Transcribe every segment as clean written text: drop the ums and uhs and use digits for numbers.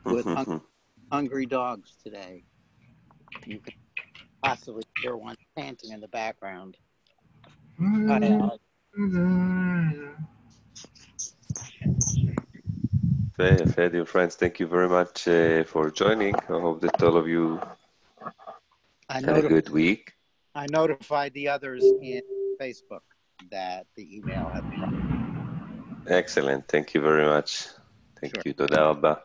with hungry dogs today. You could possibly hear one panting in the background. Hi, Alex. Fair, dear friends, thank you very much for joining. I hope that all of you had a good week. I notified the others in Facebook that the email had come. Excellent. Thank you very much. Thank you. Toda rabba.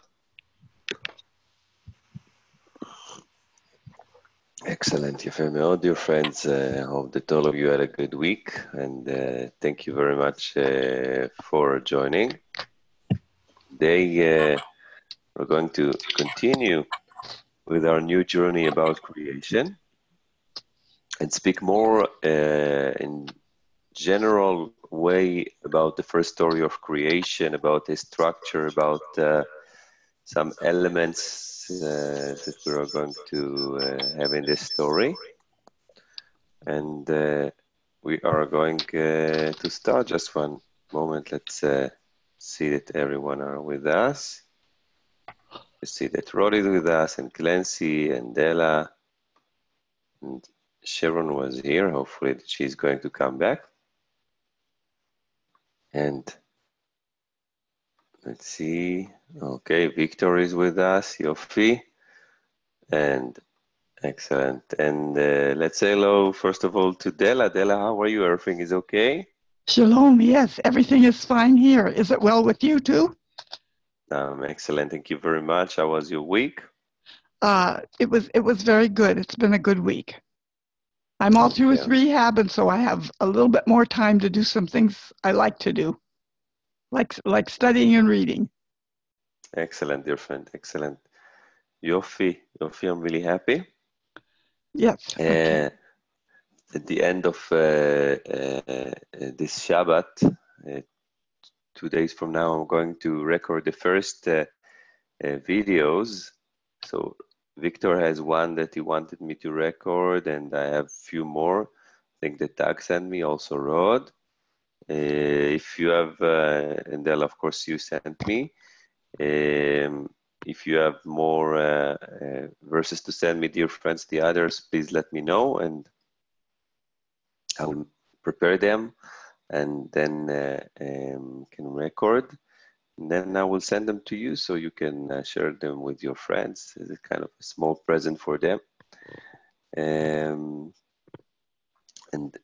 Excellent. יפה מאוד, dear friends. I hope that all of you had a good week, and thank you very much for joining. Today, we're going to continue with our new journey about creation and speak more in general way about the first story of creation, about the structure, about some elements that we are going to have in this story. And we are going to start. Just one moment. Let's see that everyone are with us. You see that Rod is with us, and Clancy, and Della, and Sharon was here. Hopefully she's going to come back. And let's see. Okay, Victor is with us. Yofi. And excellent. And let's say hello, first of all, to Della. Della, how are you? Everything is okay? Shalom. Yes, everything is fine here. Is it well with you too? Excellent. Thank you very much. How was your week? It was very good. It's been a good week. I'm all through with rehab, and so I have a little bit more time to do some things I like to do, like studying and reading. Excellent, dear friend. Excellent. Yofi, I'm really happy. Yes. Okay. At the end of this Shabbat, 2 days from now, I'm going to record the first videos. So Victor has one that he wanted me to record, and I have a few more. I think that Doug sent me, also Rod. If you have, and Del, of course, you sent me. If you have more verses to send me, dear friends, the others, please let me know, and I will prepare them, and then can record. And then I will send them to you so you can share them with your friends. It's a kind of a small present for them. And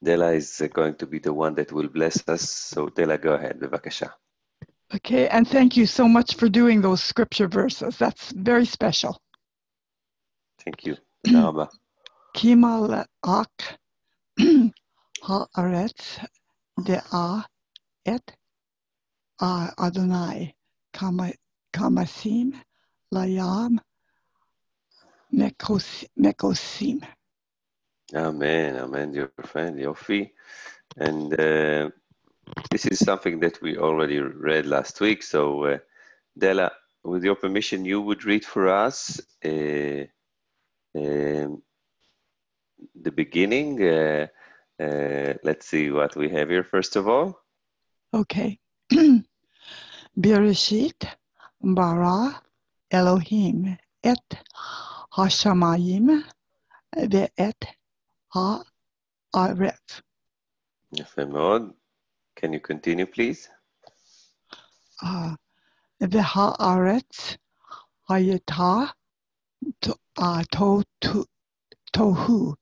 Della is going to be the one that will bless us. So Della, go ahead, bevakasha. Okay, and thank you so much for doing those scripture verses. That's very special. Thank you. Thank Kimal ak haaretz de'a et Adonai kamasim layam mekosim. Amen, dear friend, Yofi. And this is something that we already read last week. So, Della, with your permission, you would read for us the beginning. Let's see what we have here, first of all. Okay. Bereshit bara Elohim et hashamayim ve'et ha'aretz. יפה מאוד. Can you continue, please? Ve'ha'aretz hayeta tohu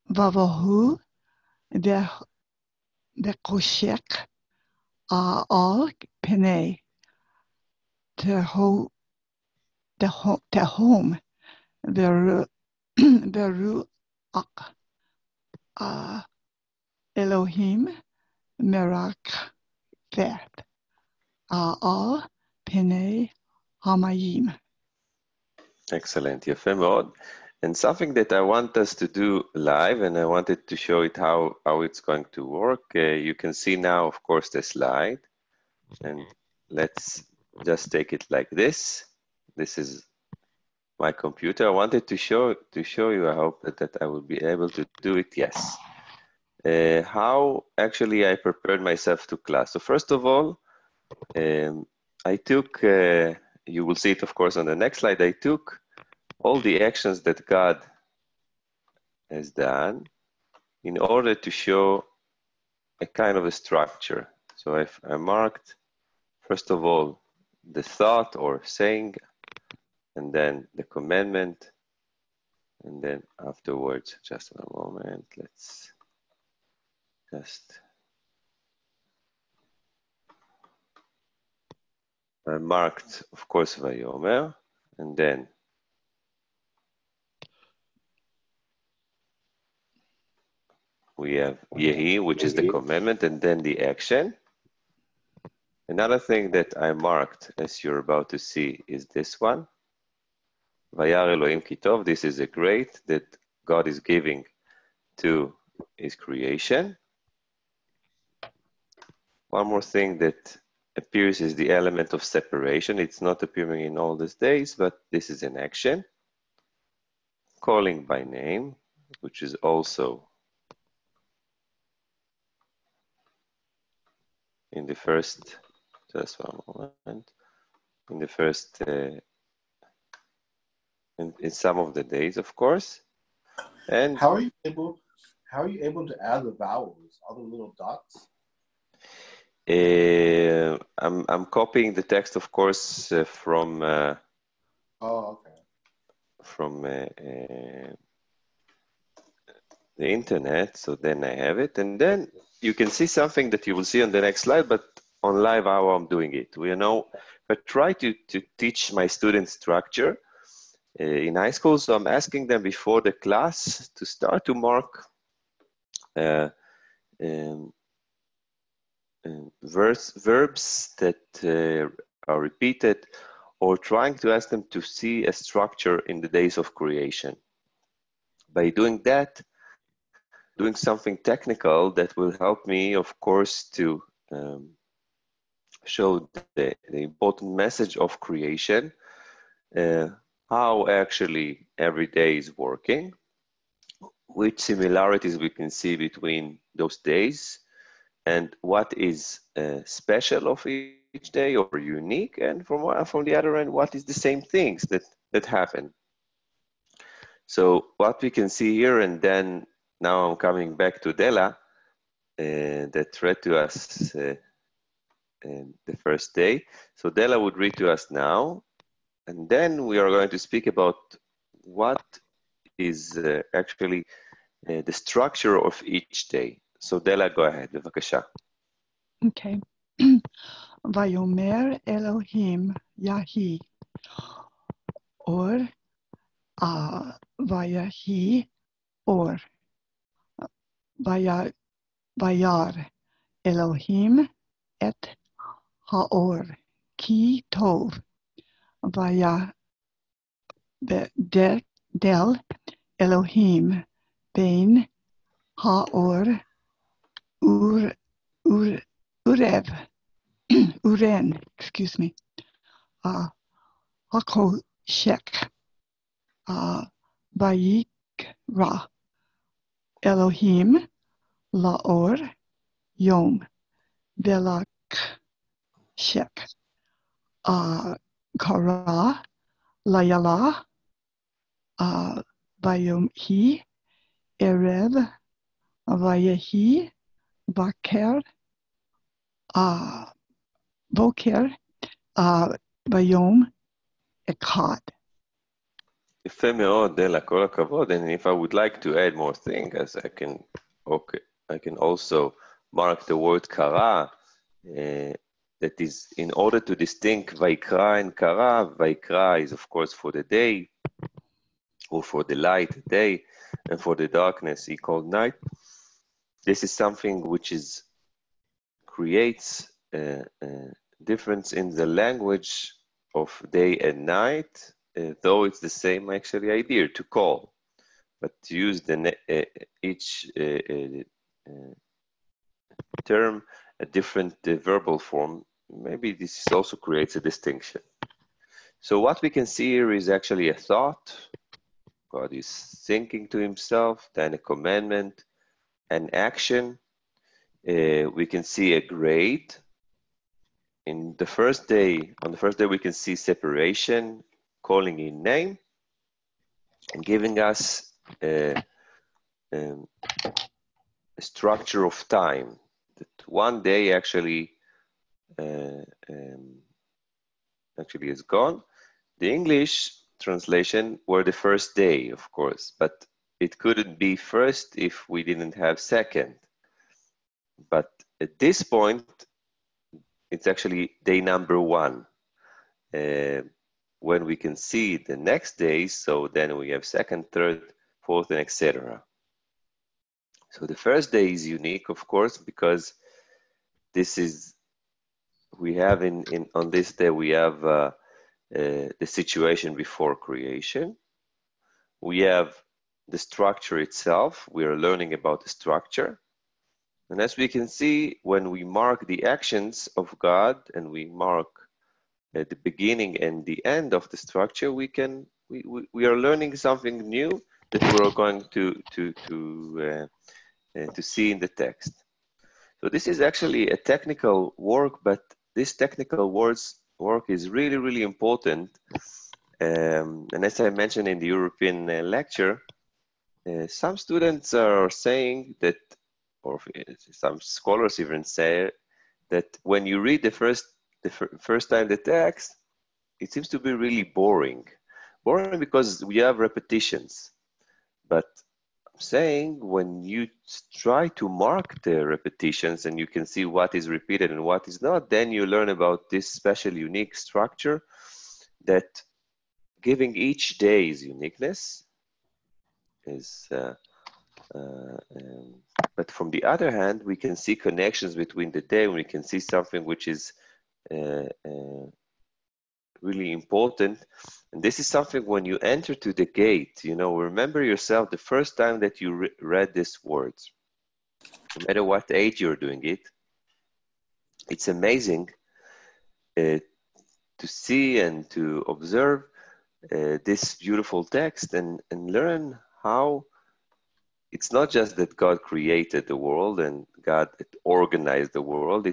vavahu ve'koshek al penei tehom veruach Elohim merak vet al penei hamayim. Excellent, יפה מאוד. And something that I want us to do live, and I wanted to show it how it's going to work. You can see now, of course, the slide. And let's just take it like this. This is my computer. I wanted to show you. I hope that I will be able to do it. Yes. how actually I prepared myself to class. So first of all, I took, you will see it of course on the next slide, I took all the actions that God has done in order to show a kind of a structure. So I marked, first of all, the thought or saying, and then the commandment, and then afterwards, just a moment, let's just, I marked, of course, Vayomer, and then we have Yehi, which is the commandment, and then the action. Another thing that I marked, as you're about to see, is this one. Vayar Elohim Kitov. This is a grade that God is giving to his creation. One more thing that appears is the element of separation. It's not appearing in all these days, but this is an action. Calling by name, which is also in the first, just one moment, in the first, in some of the days, of course. And how are you able to add the vowels, all the little dots? I'm copying the text, of course, from from the internet. So then I have it, and then you can see something that you will see on the next slide, but on live how I'm doing it. I try to teach my students structure in high school, so I'm asking them before the class to start to mark verbs that are repeated, or trying to ask them to see a structure in the days of creation. By doing that, doing something technical that will help me, of course, to show the important message of creation, how actually every day is working, which similarities we can see between those days, and what is special of each day or unique, and from the other end, what is the same things that happen. So what we can see here, and then now I'm coming back to Della, that read to us the first day. So Della would read to us now, and then we are going to speak about what is actually the structure of each day. So Della, go ahead, בבקשה. Okay. Vayomer Elohim Yahi Or Vayahi Or Vayar Elohim et Haor Ki Tov Vaya Del Elohim Ben Haor Urev Uren, excuse me, Hakoshek, Vayikra, Elohim, Laor, Yom, Velak, Shek, Kara, Layala, Vayomhi, Erev, Vayehi, Baker, Boker, Vayom, Echad. יפה מאוד, דלה, כל הכבוד. And if I would like to add more things, I can also mark the word kara. That is, in order to distinct Vaikra and Kara, Vaikra is of course for the day, or for the light, day, and for the darkness, he called night. This is something which creates a difference in the language of day and night, though it's the same actually idea, to call, but to use each term a different verbal form. Maybe this also creates a distinction. So what we can see here is actually a thought. God is thinking to himself, then a commandment, an action. We can see a grade. On the first day, we can see separation, calling in name, and giving us a structure of time. That one day actually is gone. The English translation were the first day, of course, but it couldn't be first if we didn't have second. But at this point, it's actually day number 1. When we can see the next days, so then we have second, third, fourth, and etc. So the first day is unique, of course, because this is, we have on this day, we have the situation before creation. We have the structure itself. We are learning about the structure. And as we can see, when we mark the actions of God and we mark the beginning and the end of the structure, we are learning something new that we are going to see in the text. So this is actually a technical work, but this technical work is really, really important. And as I mentioned in the European lecture, some students are saying that, or some scholars even say that when you read the first time the text, it seems to be really boring because we have repetitions. But I'm saying when you try to mark the repetitions and you can see what is repeated and what is not, then you learn about this special unique structure that giving each day's uniqueness is but from the other hand, we can see connections between the day, and we can see something which is really important. And this is something when you enter to the gate, you know, remember yourself the first time that you read these words, no matter what age you're doing it. It's amazing to see and to observe this beautiful text and learn how it's not just that God created the world and God organized the world.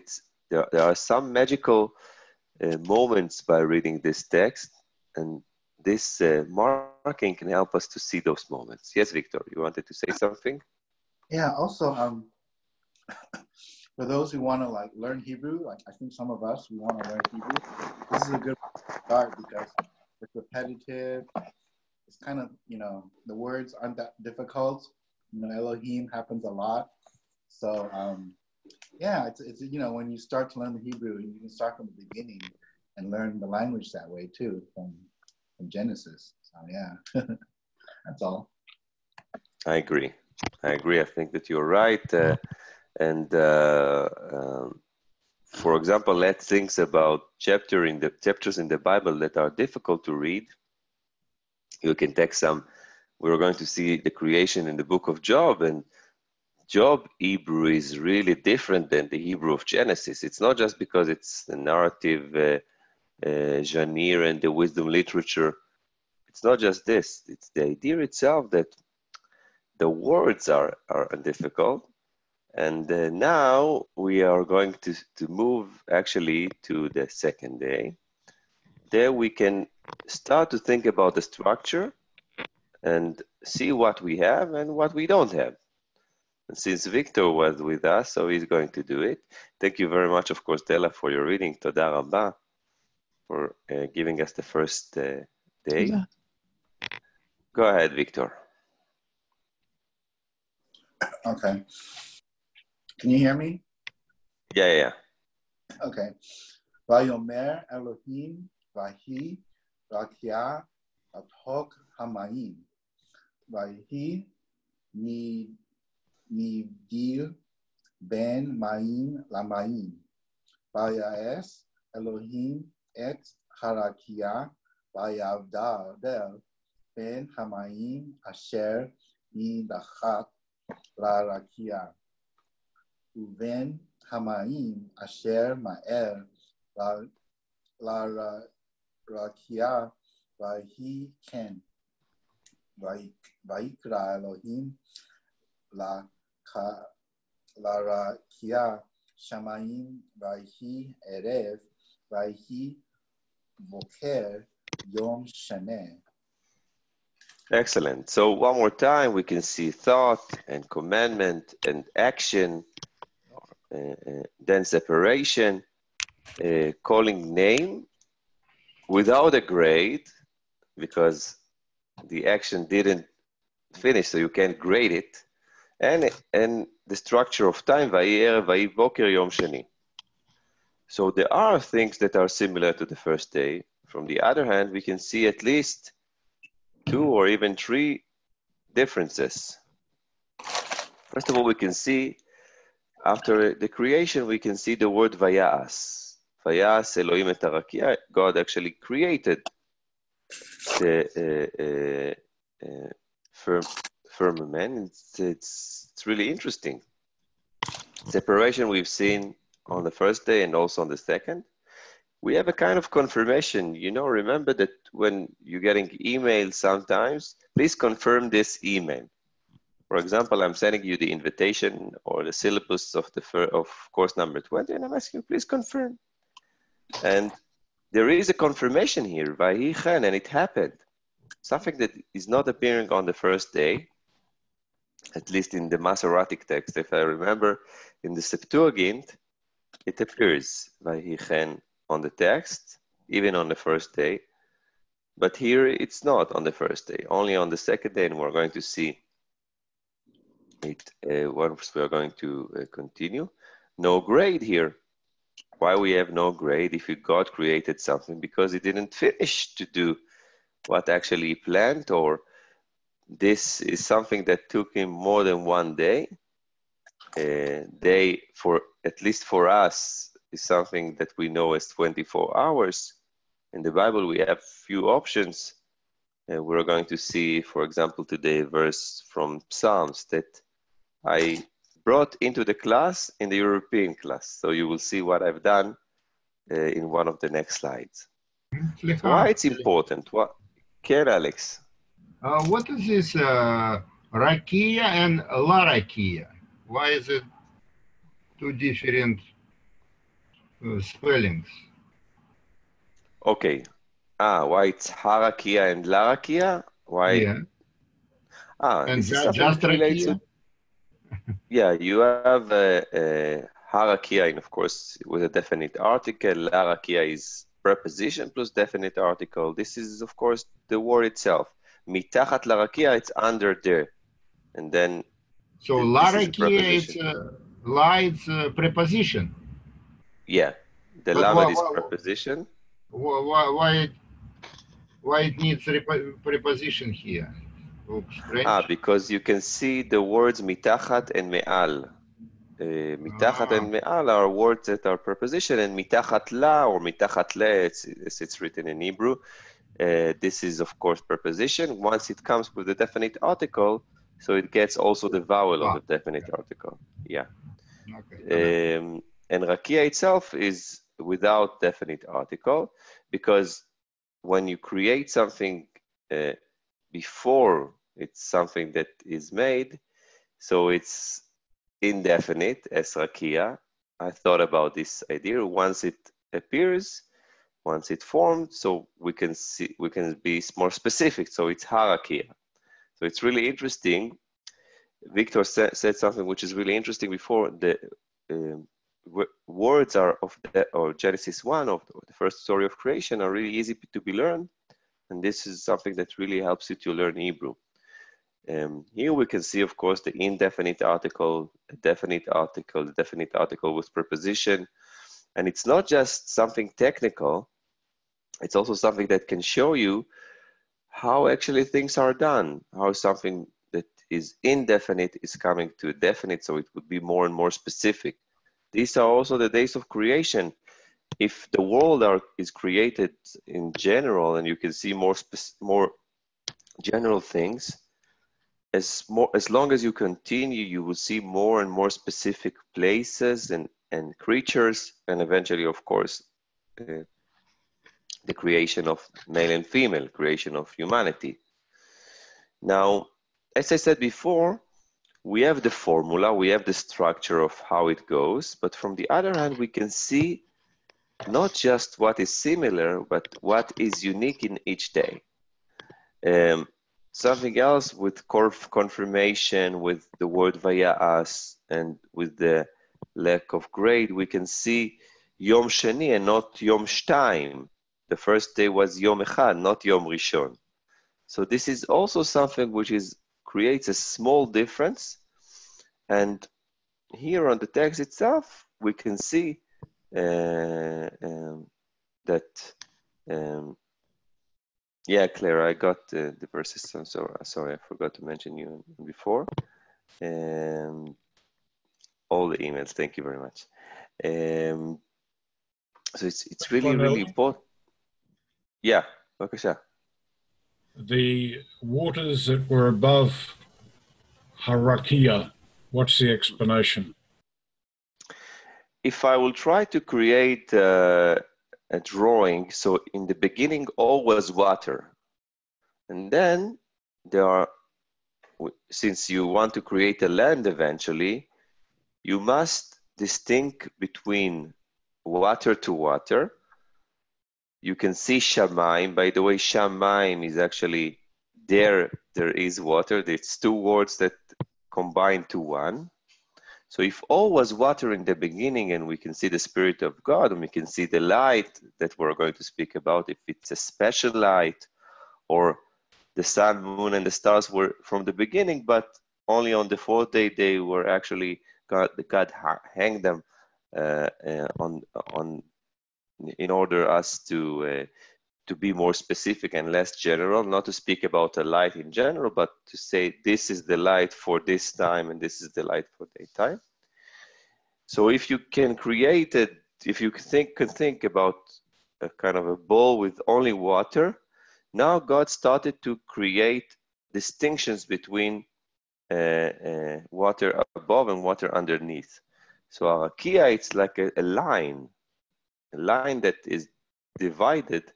There are some magical moments by reading this text, and this marking can help us to see those moments. Yes, Victor, you wanted to say something? Yeah, also, for those who want to like learn Hebrew, like I think some of us, we want to learn Hebrew, this is a good start because it's repetitive. It's kind of, you know, the words aren't that difficult. You know, Elohim happens a lot. So, yeah, it's you know, when you start to learn the Hebrew, you can start from the beginning and learn the language that way too, from Genesis. So, yeah, that's all. I agree. I think that you're right. For example, let's think about chapters in the Bible that are difficult to read. You can take some. We're going to see the creation in the book of Job, and Job Hebrew is really different than the Hebrew of Genesis. It's not just because it's the narrative genre and the wisdom literature. It's not just this. It's the idea itself that the words are difficult. And now we are going to move actually to the second day. There we can start to think about the structure and see what we have and what we don't have. And since Victor was with us, so he's going to do it. Thank you very much, of course, Della, for your reading. Toda Rabba, for giving us the first day. Yeah. Go ahead, Victor. Okay. Can you hear me? Yeah. Okay. Vayomer Elohim Vahi Rakia Athok Hamayim Vahi Nidil Ben Mayim Lamayim Vayaes Elohim Et Harakia Vayavdal Ben Hamayim Asher Nidachat La Rakia Uven Hamayim Asher Ma'er La Rakia Vahi Ken Vaikra Elohim La larakia shamayim vayhi erev vayhi boker yom shaneh. Excellent. So one more time, we can see thought and commandment and action, then separation, calling name without a grade, because the action didn't finish, so you can't grade it, and the structure of time, vayi erev, vayi boker, yom sheni. So there are things that are similar to the first day. From the other hand, we can see at least 2 or even 3 differences. First of all, we can see after the creation, we can see the word vayas. Vayas Elohim et harakia. God actually created the firmament. It's really interesting. Separation we've seen on the first day and also on the second. We have a kind of confirmation. You know, remember that when you're getting emails sometimes, please confirm this email. For example, I'm sending you the invitation or the syllabus of course number 20, and I'm asking you, please confirm. And there is a confirmation here, Vayichen, and it happened. Something that is not appearing on the first day, at least in the Masoretic text. If I remember, in the Septuagint, it appears Vayichen on the text, even on the first day. But here it's not on the first day, only on the second day, and we're going to see it once we are going to continue. No grade here. Why we have no grade if God created something? Because he didn't finish to do what actually he planned, or this is something that took him more than one day. Day, for at least for us, is something that we know as 24 hours. In the Bible, we have few options. We're going to see, for example, today a verse from Psalms that I brought into the class, in the European class. So you will see what I've done in one of the next slides. So why it's important? What? Care, Alex? What is this rakia and larakia? Why is it 2 different spellings? Okay. Why it's harakia and larakia? Why? Yeah. And this is something just that relates rakia? to. Yeah, you have harakia, and of course, with a definite article. Larakia is preposition plus definite article. This is, of course, the word itself. Mitachat larakia, it's under there. And then So this is a larakia, it's la, it's preposition. Yeah, the But lamed is preposition. Why it needs preposition here? Looks strange. Because you can see the words mitachat and me'al. Mitachat and me'al are words that are preposition, and mitachat la or mitachat le, as it's written in Hebrew, this is of course preposition. Once it comes with the definite article, so it gets also the vowel of the definite article. Yeah. Okay. And rakia itself is without definite article, because when you create something before it's something that is made, so it's indefinite as rakia. I thought about this idea. Once it appears, once it formed, so we can be more specific. So it's harakia. So it's really interesting. Victor said something which is really interesting before. The words are or Genesis 1 of the first story of creation are really easy to be learned. And this is something that really helps you to learn Hebrew. Here we can see, of course, the indefinite article, the definite article with preposition. And it's not just something technical, it's also something that can show you how actually things are done, how something that is indefinite is coming to definite, so it would be more and more specific. These are also the days of creation. If the world is created in general, and you can see more general things, as long as you continue, you will see more and more specific places and creatures, and eventually, of course, the creation of male and female, creation of humanity. Now, as I said before, we have the formula, we have the structure of how it goes, but from the other hand, we can see not just what is similar, but what is unique in each day. Something else with confirmation, with the word vaya'as, and with the lack of grade, we can see Yom Sheni and not Yom Shtaim. The first day was Yom Echad, not Yom Rishon. So this is also something which creates a small difference. And here on the text itself, we can see that, yeah, Claire, I got the verses. I'm sorry, I forgot to mention you before. All the emails, thank you very much. So it's really important. Yeah, bבקשה. The waters that were above Harakia, what's the explanation? If I will try to create a drawing, so in the beginning all was water, and then there are, since you want to create a land eventually, you must distinguish between water to water. You can see Shamayim. By the way, Shamayim is actually there is water. It's two words that combine to one. So if all was water in the beginning, and we can see the Spirit of God, and we can see the light that we're going to speak about, if it's a special light, or the sun, moon, and the stars were from the beginning, but only on the fourth day they were actually, God hanged them on in order us to be more specific and less general, not to speak about a light in general, but to say this is the light for this time and this is the light for daytime. So if you can create it, if you can think about a kind of a bowl with only water, now God started to create distinctions between water above and water underneath. So Arakia, it's like a line that is divided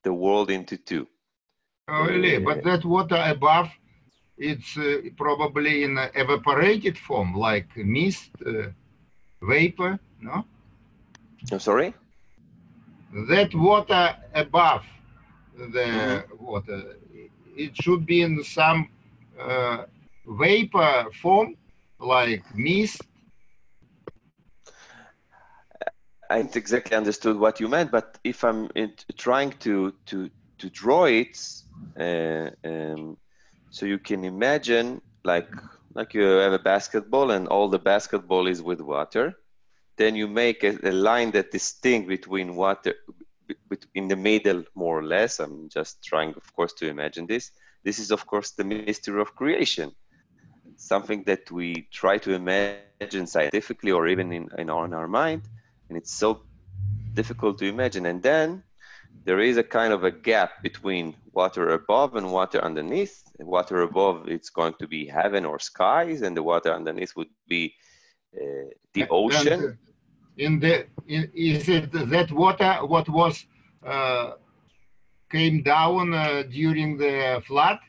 the world into two. Really, but that water above, it's probably in evaporated form, like mist, vapor, no? I'm sorry? That water above the water, it should be in some vapor form, like mist. I didn't exactly understood what you meant, but if I'm trying to draw it, so you can imagine like you have a basketball and all the basketball is with water, then you make a line that distinct between water, in the middle more or less. I'm just trying, of course, to imagine this. This is, of course, the mystery of creation, something that we try to imagine scientifically or even in our mind. And it's so difficult to imagine. And then there is a kind of a gap between water above and water underneath. Water above, it's going to be heaven or skies, and the water underneath would be the ocean. Is it that water what was came down during the flood?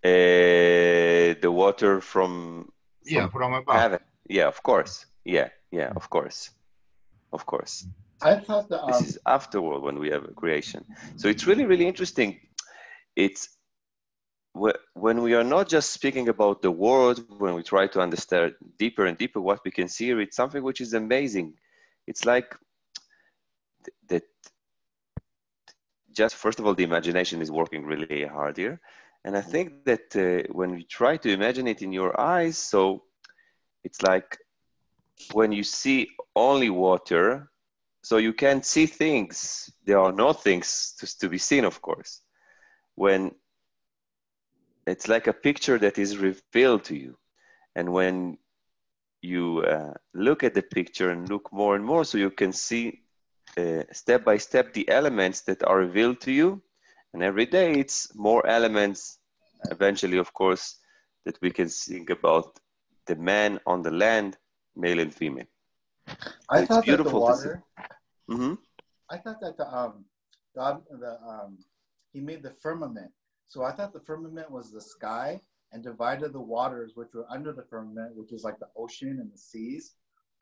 The water from above. Heaven. Yeah, of course. Yeah, of course. I thought that this is afterward when we have a creation. So it's really interesting. It's when we are not just speaking about the world, when we try to understand deeper and deeper what we can see here, it's something which is amazing. It's like that. Just first of all, the imagination is working really hard here. And I think that when you try to imagine it in your eyes, so it's like when you see only water, so you can't see things. There are no things to be seen, of course. When it's like a picture that is revealed to you. And when you look at the picture and look more and more, so you can see step by step the elements that are revealed to you. And every day it's more elements, eventually, of course, that we can think about the man on the land, male and female. I thought that the water. I thought that God, he made the firmament. So I thought the firmament was the sky, and divided the waters which were under the firmament, which is like the ocean and the seas,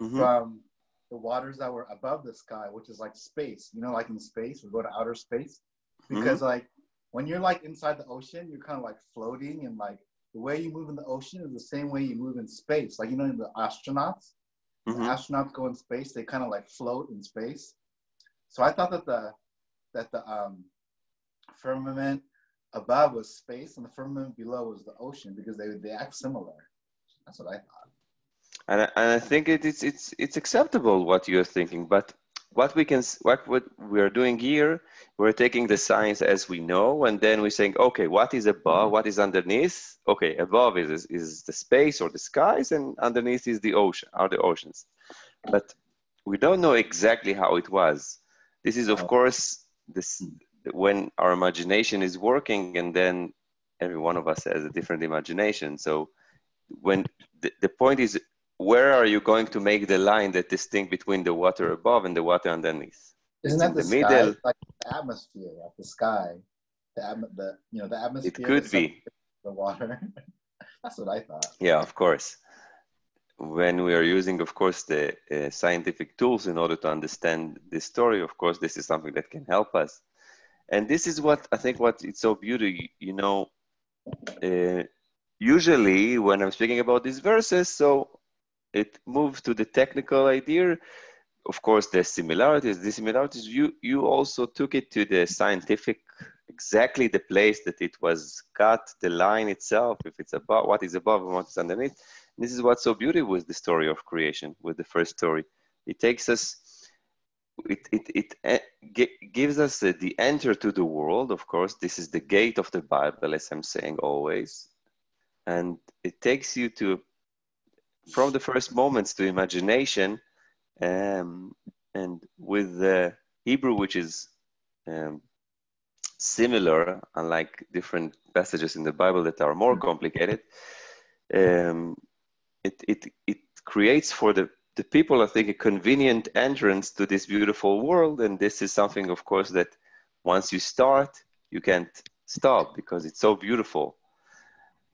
Mm-hmm. from the waters that were above the sky, which is like space. You know, like in space, we go to outer space. Because like when you're like inside the ocean, you're kind of like floating, and like the way you move in the ocean is the same way you move in space. Like, you know, the astronauts, the astronauts go in space, they kind of like float in space. So I thought that the firmament above was space and the firmament below was the ocean, because they act similar. That's what I thought. And I think it's acceptable what you're thinking, but what we are doing here, we're taking the science as we know, and then we're saying, okay, what is above, what is underneath? Okay, above is the space or the skies, and underneath is the ocean, are the oceans. But we don't know exactly how it was. This is, of course, when our imagination is working, and then every one of us has a different imagination. So when the point is, where are you going to make the line that distinct between the water above and the water underneath? Isn't that the middle? Sky? Like the atmosphere, like the sky, the atmosphere. It could be the water. That's what I thought. Yeah, of course. When we are using, of course, the scientific tools in order to understand this story, of course, this is something that can help us. And this is what I think what it's so beautiful, you know, usually when I'm speaking about these verses, so it moves to the technical idea. Of course, the similarities, you also took it to the scientific, exactly the place that it was cut, the line itself, if it's above, what is above and what is underneath. This is what's so beautiful with the story of creation, with the first story. It takes us, it gives us the enter to the world. Of course, this is the gate of the Bible, as I'm saying always. And it takes you to, from the first moments to imagination, and with the Hebrew, which is similar, unlike different passages in the Bible that are more complicated, it creates for the people, I think, a convenient entrance to this beautiful world. And this is something, of course, that once you start, you can't stop because it's so beautiful.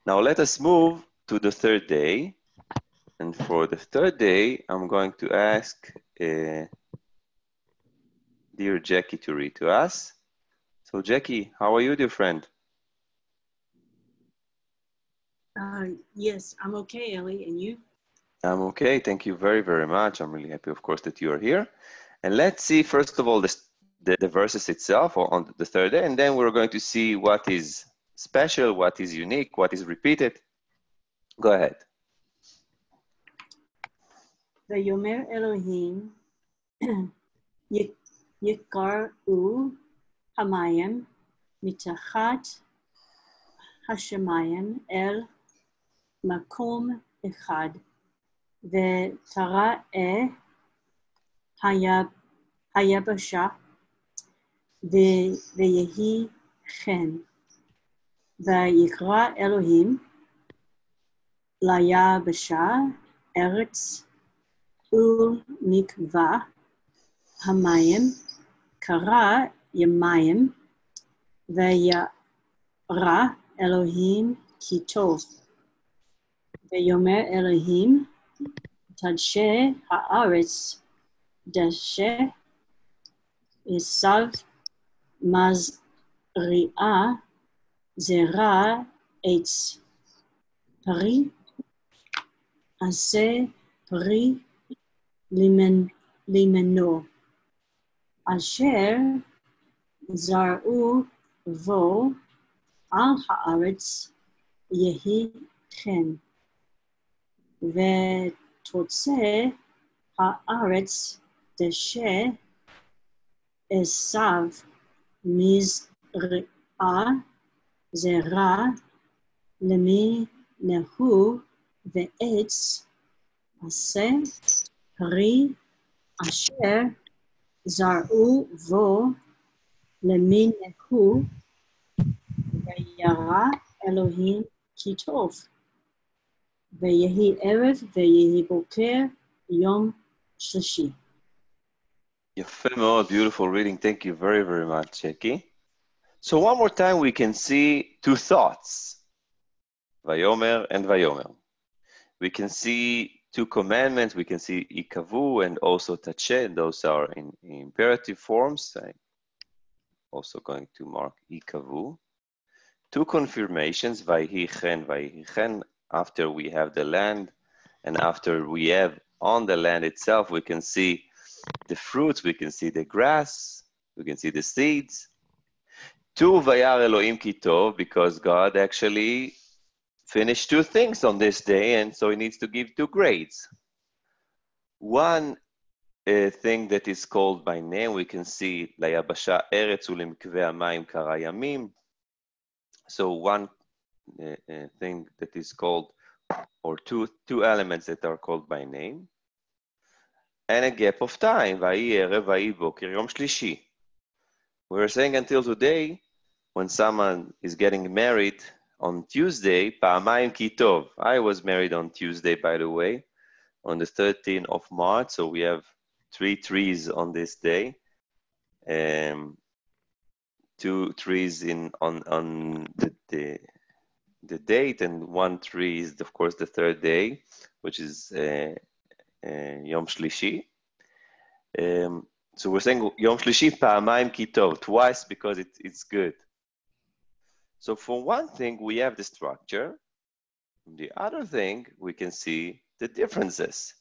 Now let us move to the third day. And for the third day, I'm going to ask dear Jackie to read to us. So Jackie, how are you, dear friend? Yes, I'm okay, Ellie, and you? I'm okay, thank you very, very much. I'm really happy, of course, that you are here. And let's see, first of all, the verses itself on the third day, and then we're going to see what is special, what is unique, what is repeated. Go ahead. ויאמר אלוהים יקראו המים מתחת השמיים אל מקום אחד, ותראה היבשה, ויהי כן. ויקרא אלוהים ליבשה ארץ ולנקבה המים, קרא ימים, וירא אלוהים כי טוב. ויאמר אלוהים תדשה הארץ דשא, עשב מזריעה זרע עץ, פרי עשה פרי למנו, אשר זרעו בו על הארץ יהי כן. ותוצא הארץ דשא, עשב מזרעה זרע למינהו, ועץ עשה פרי אשר זרעו בו למינהו, וירא אלוהים כי טוב. ויהי ערב ויהי בוקר יום שלישי. יפה מאוד, beautiful reading. Thank you very, very much, Jackie. So one more time, we can see two thoughts. Vayomer, and Vayomer. We can see two commandments. We can see ikavu and also tache. Those are in imperative forms. I'm also going to mark ikavu. Two confirmations, vayhi chen, after we have the land, and after we have on the land itself, we can see the fruits, we can see the grass, we can see the seeds. Two, vayar Elohim ki tov, because God actually finished two things on this day, and so he needs to give two grades. One thing that is called by name, we can see layabasha eretz ulemikveh hamayim kara yamim. So one thing that is called, or two elements that are called by name, and a gap of time, vayi erev vayi boker yom shlishi. We're saying until today, when someone is getting married on Tuesday, pa'amayim ki tov. I was married on Tuesday, by the way, on the 13th of March, so we have 3 trees on this day. 2 trees on the date, and 1 tree is, of course, the third day, which is Yom Shlishi. So we're saying Yom Shlishi pa'amayim ki tov, twice, because it's good. So for one thing, we have the structure. The other thing, we can see the differences.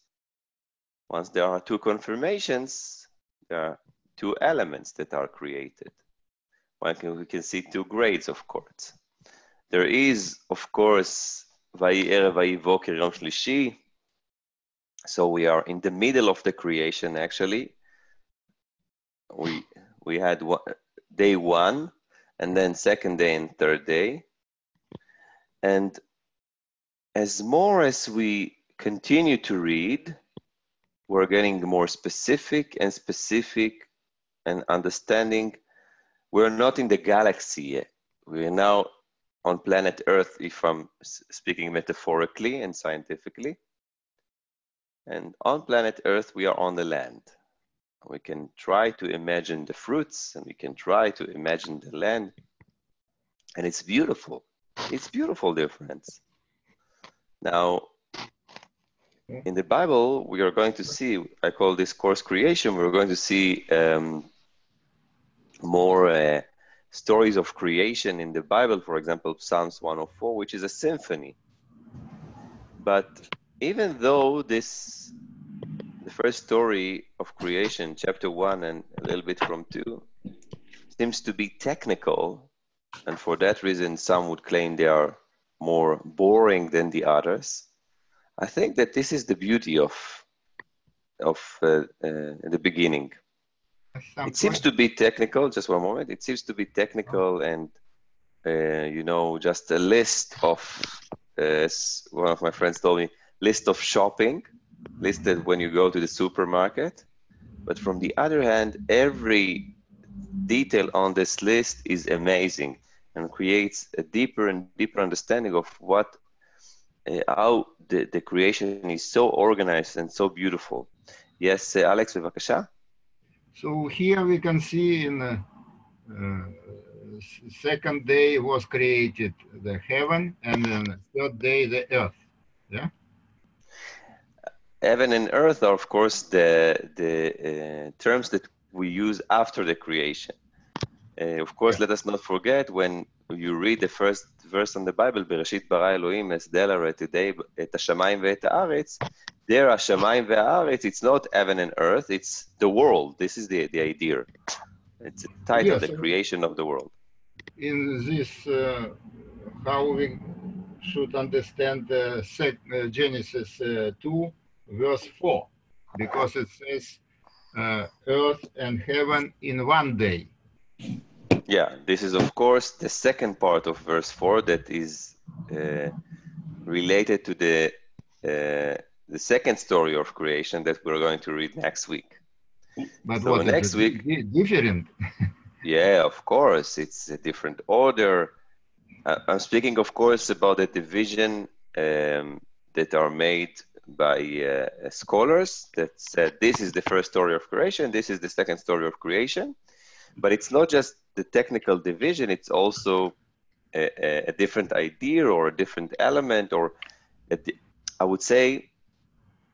Once there are 2 confirmations, there are 2 elements that are created. We can see 2 grades, of course. There is, of course, vayi erev vayi boker yom shlishi. So we are in the middle of the creation, actually. We had day 1, and then second day and third day. And as more as we continue to read, we're getting more specific and understanding. We're not in the galaxy yet. We're now on planet Earth, if I'm speaking metaphorically and scientifically. And on planet Earth, we are on the land. We can try to imagine the fruits, and we can try to imagine the land. And it's beautiful. It's beautiful, dear friends. Now, in the Bible, we are going to see, I call this course creation, we're going to see more stories of creation in the Bible. For example, Psalms 104, which is a symphony. But even though the first story of creation, chapter 1 and a little bit from 2, seems to be technical, and for that reason some would claim they are more boring than the others, I think that this is the beauty of the beginning. It seems to be technical, just one moment, it seems to be technical and, just a list of, as one of my friends told me, list of shopping, listed when you go to the supermarket. But from the other hand, every detail on this list is amazing and creates a deeper and deeper understanding of how the creation is so organized and so beautiful. Yes, Alex, bevakasha. So here we can see in the second day was created the heaven, and then third day the earth. Yeah. Heaven and earth are, of course, the terms that we use after the creation. Of course, let us not forget, when you read the first verse on the Bible, Bereshit bara Elohim es dela today et hashamayim ve'et haaretz. There, hashamayim ve'haaretz, it's not heaven and earth, it's the world. This is the idea. It's a title, Yes, the creation of the world. In this, how we should understand Genesis 2, verse 4, because it says earth and heaven in one day. Yeah, this is, of course, the second part of verse 4 that is related to the second story of creation that we're going to read next week. But so what next week, different? Yeah, of course, it's a different order. I'm speaking, of course, about the division that are made by scholars that said this is the first story of creation, this is the second story of creation. But it's not just the technical division, it's also a different idea or a different element, or I would say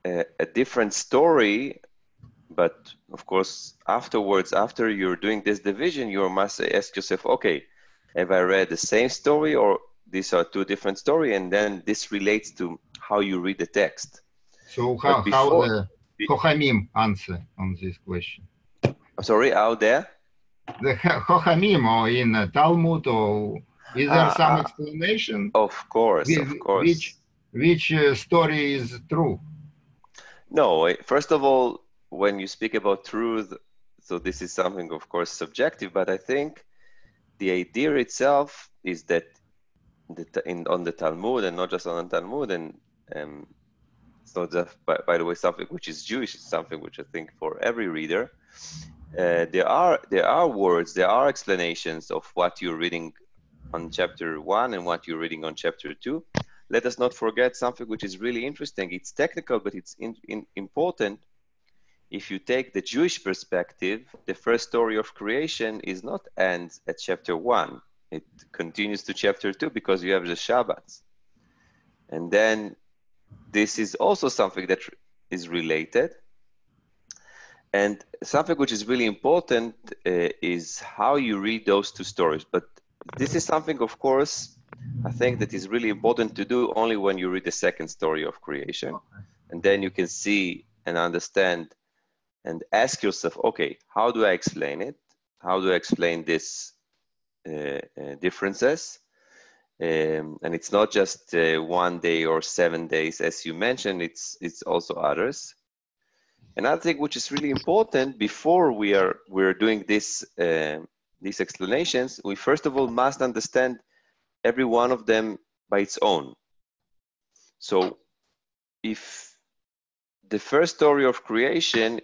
a different story. But of course, afterwards, after you're doing this division, you must ask yourself, okay, have I read the same story, or these are two different stories? And then this relates to how you read the text. So how the Chochamim answer on this question? Sorry, out there? The Chochamim, or in Talmud, or is there some explanation? Of course, of course. Which story is true? No, first of all, when you speak about truth, so this is something, of course, subjective, but I think the idea itself is that on the Talmud, and not just on the Talmud, and it's not just, by the way, something which is Jewish, it's something which I think for every reader, there are words, there are explanations of what you're reading on chapter 1 and what you're reading on chapter 2. Let us not forget something which is really interesting. It's technical, but it's important. If you take the Jewish perspective, the first story of creation is not ends at chapter 1. It continues to chapter 2 because you have the Shabbats. And then this is also something that is related. And something which is really important is how you read those two stories. But this is something, of course, I think that is really important to do only when you read the second story of creation. And then you can see and understand and ask yourself, okay, how do I explain it? How do I explain these differences? And it's not just 1 day or 7 days, as you mentioned, it's also others. Another thing which is really important before we're doing this these explanations, we first of all must understand every one of them by its own. So if the first story of creation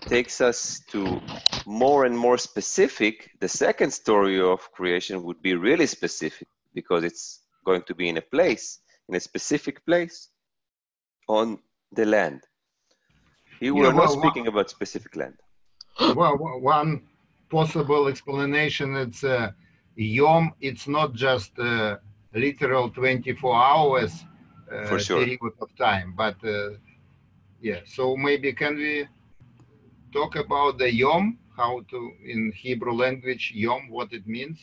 takes us to more and more specific, the second story of creation would be really specific because it's going to be in a specific place on the land. Here we're not speaking about specific land. Well, one possible explanation is Yom, it's not just literal 24 hours For sure. period of time, but yeah, so maybe can we talk about the Yom, how to, in Hebrew language, Yom, what it means?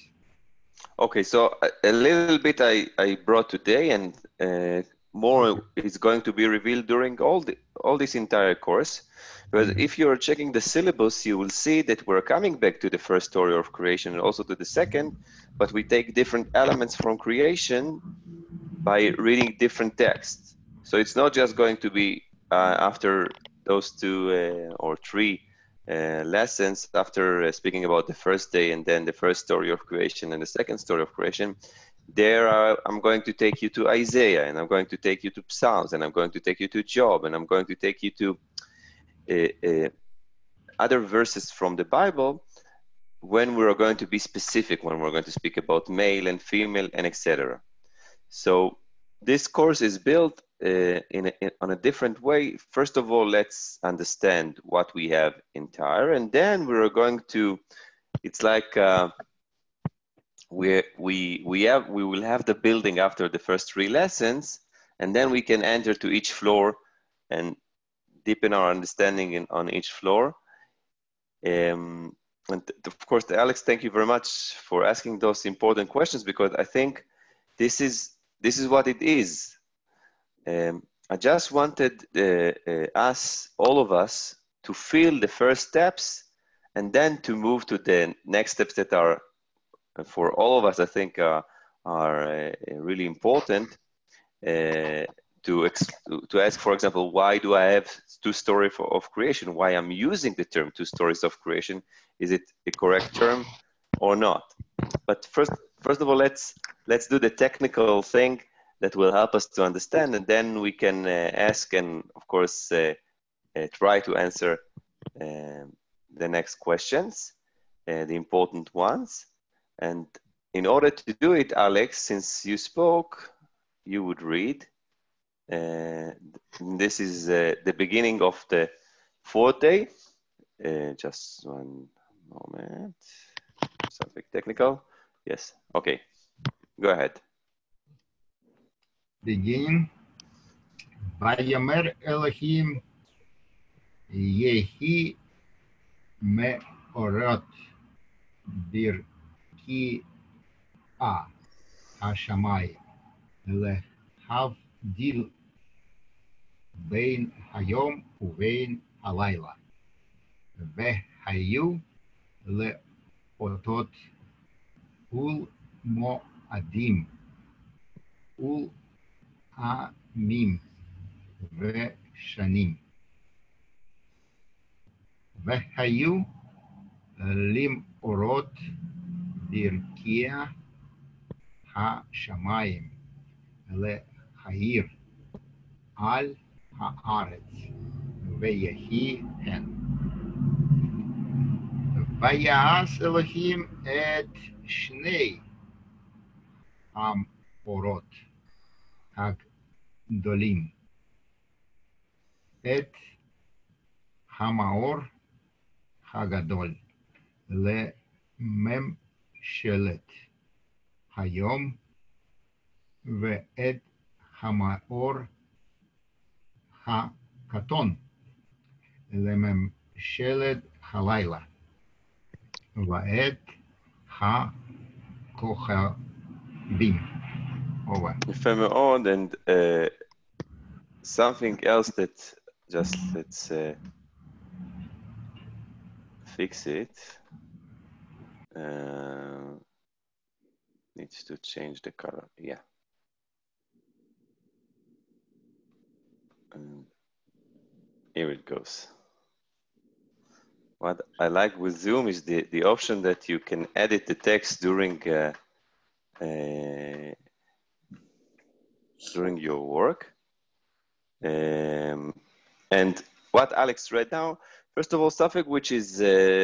Okay, so a little bit I brought today, and more is going to be revealed during all this entire course. But if you're checking the syllabus, you will see that we're coming back to the first story of creation and also to the second, but we take different elements from creation by reading different texts. So it's not just going to be after those 2 or 3 lessons, after speaking about the first day and then the first story of creation and the second story of creation, I'm going to take you to Isaiah, and I'm going to take you to Psalms, and I'm going to take you to Job, and I'm going to take you to other verses from the Bible when we're going to be specific, when we're going to speak about male and female and etc. So this course is built on a different way. First of all, let's understand what we have entire, and then we're going to, it's like we will have the building after the first 3 lessons, and then we can enter to each floor and deepen our understanding on each floor. And of course, Alex, thank you very much for asking those important questions, because I think this is what it is. I just wanted all of us, to feel the first steps and then to move to the next steps that are, for all of us, I think are really important. To ask, for example, why do I have 2 stories of creation? Why I'm using the term 2 stories of creation? Is it a correct term or not? But first of all, let's do the technical thing that will help us to understand, and then we can ask and, of course, try to answer the next questions, the important ones. And in order to do it, Alex, since you spoke, you would read. This is the beginning of the 4th day. Just one moment. Something technical. Yes. Okay. Go ahead. Beginning. Vayomer Elohim Yehi Meorot Birki A Hashamai Lehavdil Bein Hayom Uvein Halayla Vehayu Leotot Ul Moadim Ul Amim Veshanim Vehayu Lim Orot Birkia HaShamayim LeHair Al Haaretz Veyahi Hen Vayas Elohim et Shnei Am Orot Hagdolim et Hamaor Hagadol Le Mem Shelet Hayom Ve'et Hamaor HaKaton Le Mem Shelet Halayla Va'et HaKochabim. Over. Firmament, and something else that just let's fix it. Needs to change the color. Yeah. Here it goes. What I like with Zoom is the option that you can edit the text during your work. And what Alex read now, first of all, something which is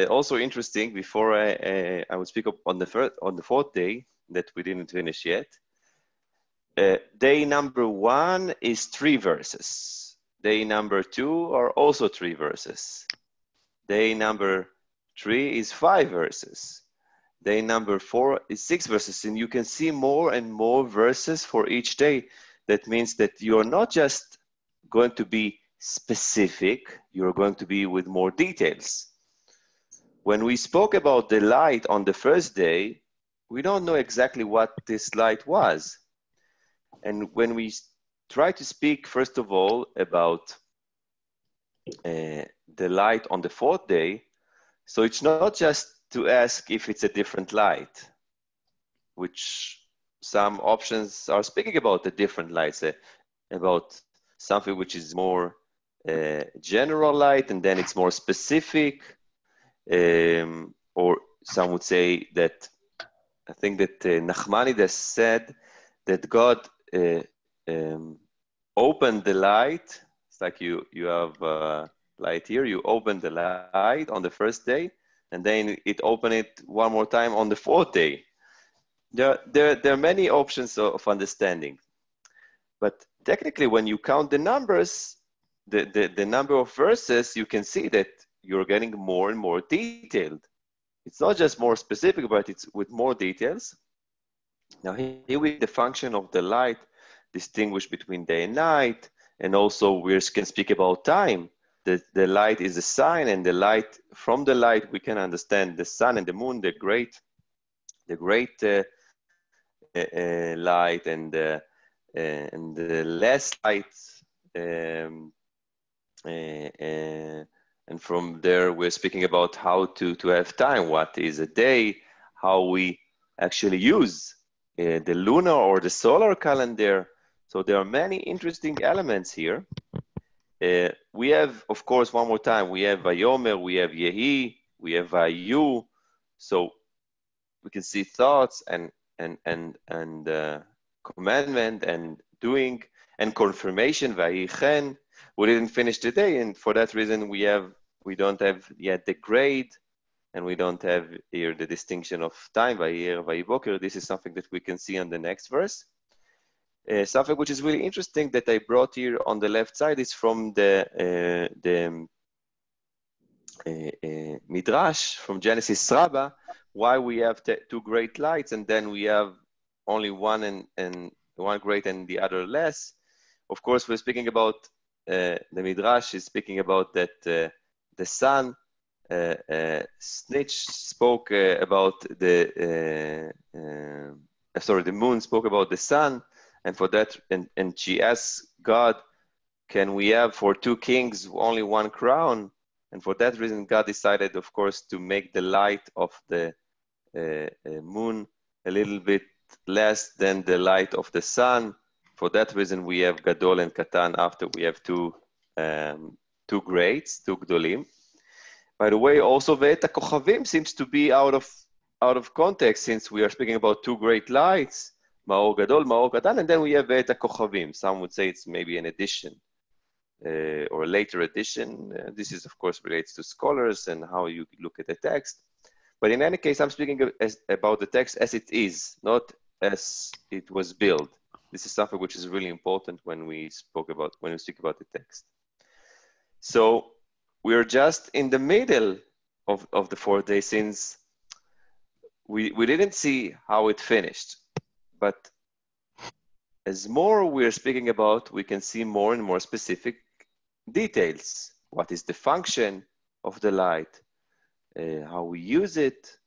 also interesting. Before I will speak up on the fourth day that we didn't finish yet. Day number 1 is 3 verses. Day number 2 are also 3 verses. Day number 3 is 5 verses. Day number 4 is 6 verses, and you can see more and more verses for each day. That means that you are not just going to be specific, you're going to be with more details. When we spoke about the light on the first day, we don't know exactly what this light was. And when we try to speak, first of all, about the light on the fourth day, so it's not just to ask if it's a different light, which some options are speaking about the different lights, about something which is more general light, and then it's more specific, or some would say that, I think that Nachmanides said that God opened the light. It's like you have light here, you open the light on the first day, and then it opened it one more time on the fourth day. There are many options of understanding. But technically, when you count the numbers, the number of verses, you can see that you're getting more and more detailed. It's not just more specific, but it's with more details. Now here we the function of the light, distinguish between day and night, and also we can speak about time. The light is a sign, and the light, from the light we can understand the sun and the moon, the great light, and the less light, and from there we're speaking about how to have time, what is a day, how we actually use the lunar or the solar calendar. So there are many interesting elements here. We have, of course, one more time, we have Vayomer, we have Yehi, we have Vayu. So we can see thoughts and commandment and doing and confirmation, Vayichen. We didn't finish the day, and for that reason we don't have yet the grade, and we don't have here the distinction of time, Vayir, Vayiboker. This is something that we can see on the next verse. Something which is really interesting that I brought here on the left side is from the Midrash from Genesis Rabbah, why we have 2 great lights, and then we have only one and one great and the other less. Of course, we're speaking about the Midrash is speaking about that the sun. Snitch spoke about the moon spoke about the sun, and for that, and she asked God, "Can we have for two kings only one crown?" And for that reason, God decided, of course, to make the light of the moon a little bit less than the light of the sun. For that reason, we have Gadol and Katan after we have two greats, two Gdolim. By the way, also Ve'et HaKochavim seems to be out of context since we are speaking about two great lights, Ma'or Gadol, Ma'or Katan, and then we have Ve'et HaKochavim. Some would say it's maybe an addition or a later addition. This is, of course, relates to scholars and how you look at the text. But in any case, I'm speaking about the text as it is, not as it was built. This is something which is really important when we speak about the text. So we are just in the middle of the fourth day, since we didn't see how it finished. But as more we're speaking about, we can see more and more specific details. What is the function of the light? How we use it?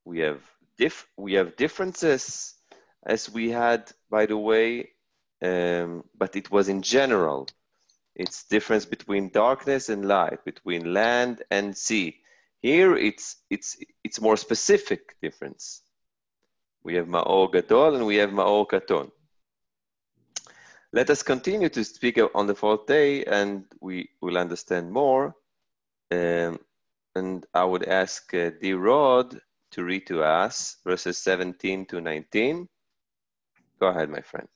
We have differences, as we had, by the way, but it was in general. It's difference between darkness and light, between land and sea. Here, it's more specific difference. We have Ma'or Gadol and we have Ma'or Katon. Let us continue to speak on the fourth day, and we will understand more. And I would ask D-Rod to read to us verses 17 to 19. Go ahead, my friend.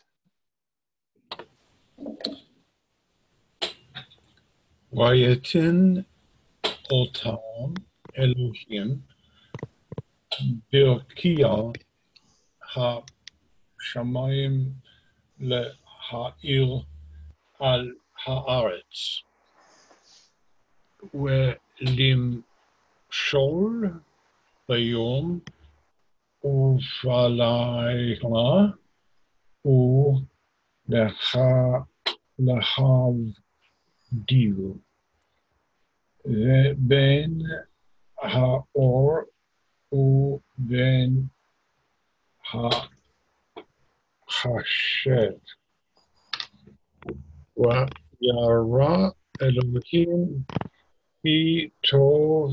ויתן אותם אלוהים ברקיע השמיים להאיר על הארץ ולמשול ביום ובלילה ולהבדיל ובין האור ובין החשך וירא אלוהים כי טוב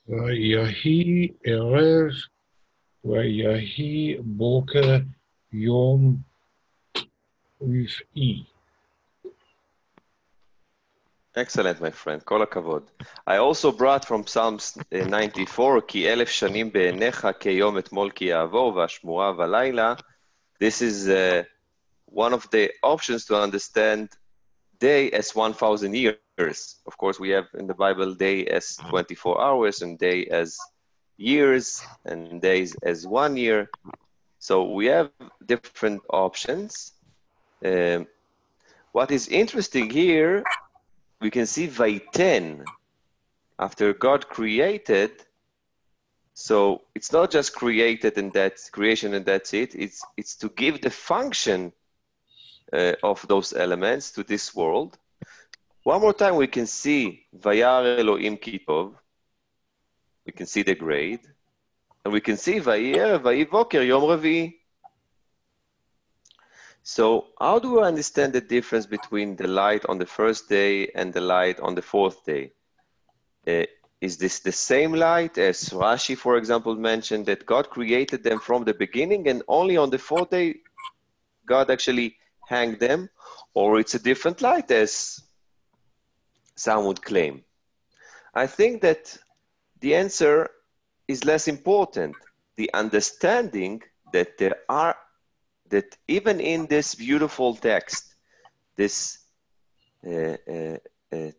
ויהי ערב ויהי בוקר יום רביעי. Excellent, my friend. Kol hakavod. I also brought from Psalms 94, Ki elef shanim be'enecha keyom etmol ki ya'avor v'ashmua v'layla. This is one of the options to understand day as 1,000 years. Of course, we have in the Bible day as 24 hours and day as years and days as 1 year. So we have different options. What is interesting here, we can see Vaiten, after God created. So it's not just created and that's creation and that's it. It's to give the function of those elements to this world. One more time, we can see Vayar Elohim ki tov. We can see the grade, and we can see Vayer Vayi Voker Yom Revi'i. So how do we understand the difference between the light on the first day and the light on the fourth day? Is this the same light as Rashi, for example, mentioned that God created them from the beginning and only on the fourth day God actually hanged them? Or it's a different light as some would claim? I think that the answer is less important. The understanding that that even in this beautiful text, this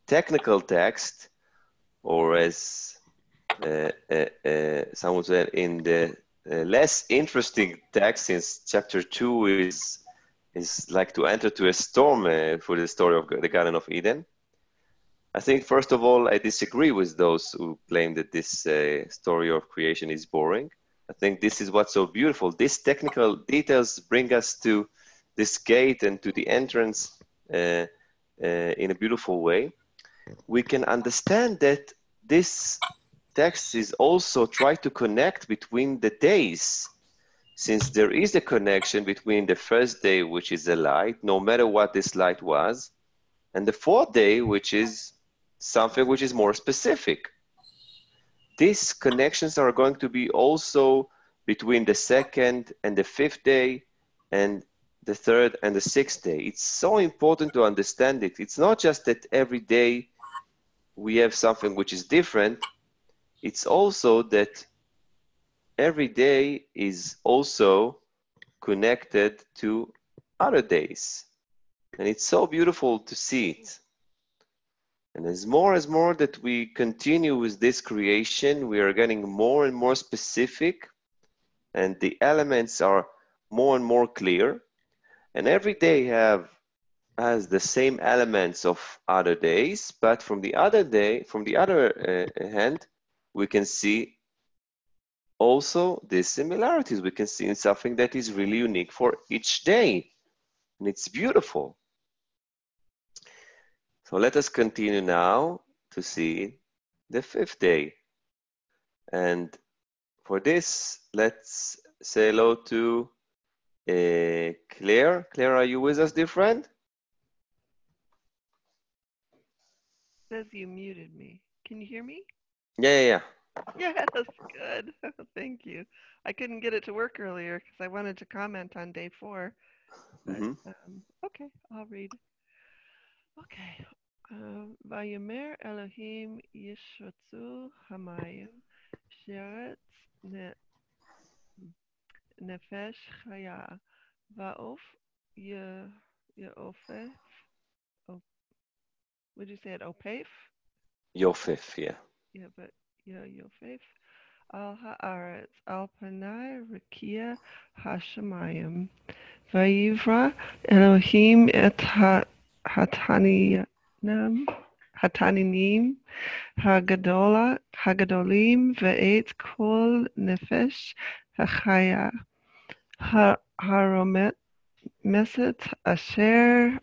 technical text, or as some would say, in the less interesting text, since chapter 2 is like to enter to a storm for the story of the Garden of Eden. I think, first of all, I disagree with those who claim that this story of creation is boring. I think this is what's so beautiful. These technical details bring us to this gate and to the entrance in a beautiful way. We can understand that this text is also trying to connect between the days, since there is a connection between the first day, which is a light, no matter what this light was, and the fourth day, which is something which is more specific. These connections are going to be also between the second and the fifth day, and the third and the sixth day. It's so important to understand it. It's not just that every day we have something which is different. It's also that every day is also connected to other days. And it's so beautiful to see it. And as more that we continue with this creation, we are getting more and more specific, and the elements are more and more clear. And every day has the same elements of other days, but from the other hand, we can see also these similarities. We can see in something that is really unique for each day, and it's beautiful. So let us continue now to see the fifth day. And for this, let's say hello to Claire. Claire, are you with us, dear friend? Says you muted me. Can you hear me? Yeah. Yeah, that's good. Thank you. I couldn't get it to work earlier because I wanted to comment on day 4. But, okay, I'll read. Okay. Vayomer Elohim Yishotzu Hamayim Sheretz Nefesh Chaya Vaof Yeofef. Would you say it Opef? Yofef, yeah. Yeah, but Yofef. Al haaretz al panai rikia hashamayim vayivra Elohim et hataninim hagadolim ve'et kol nefesh hachaya haromet meset asher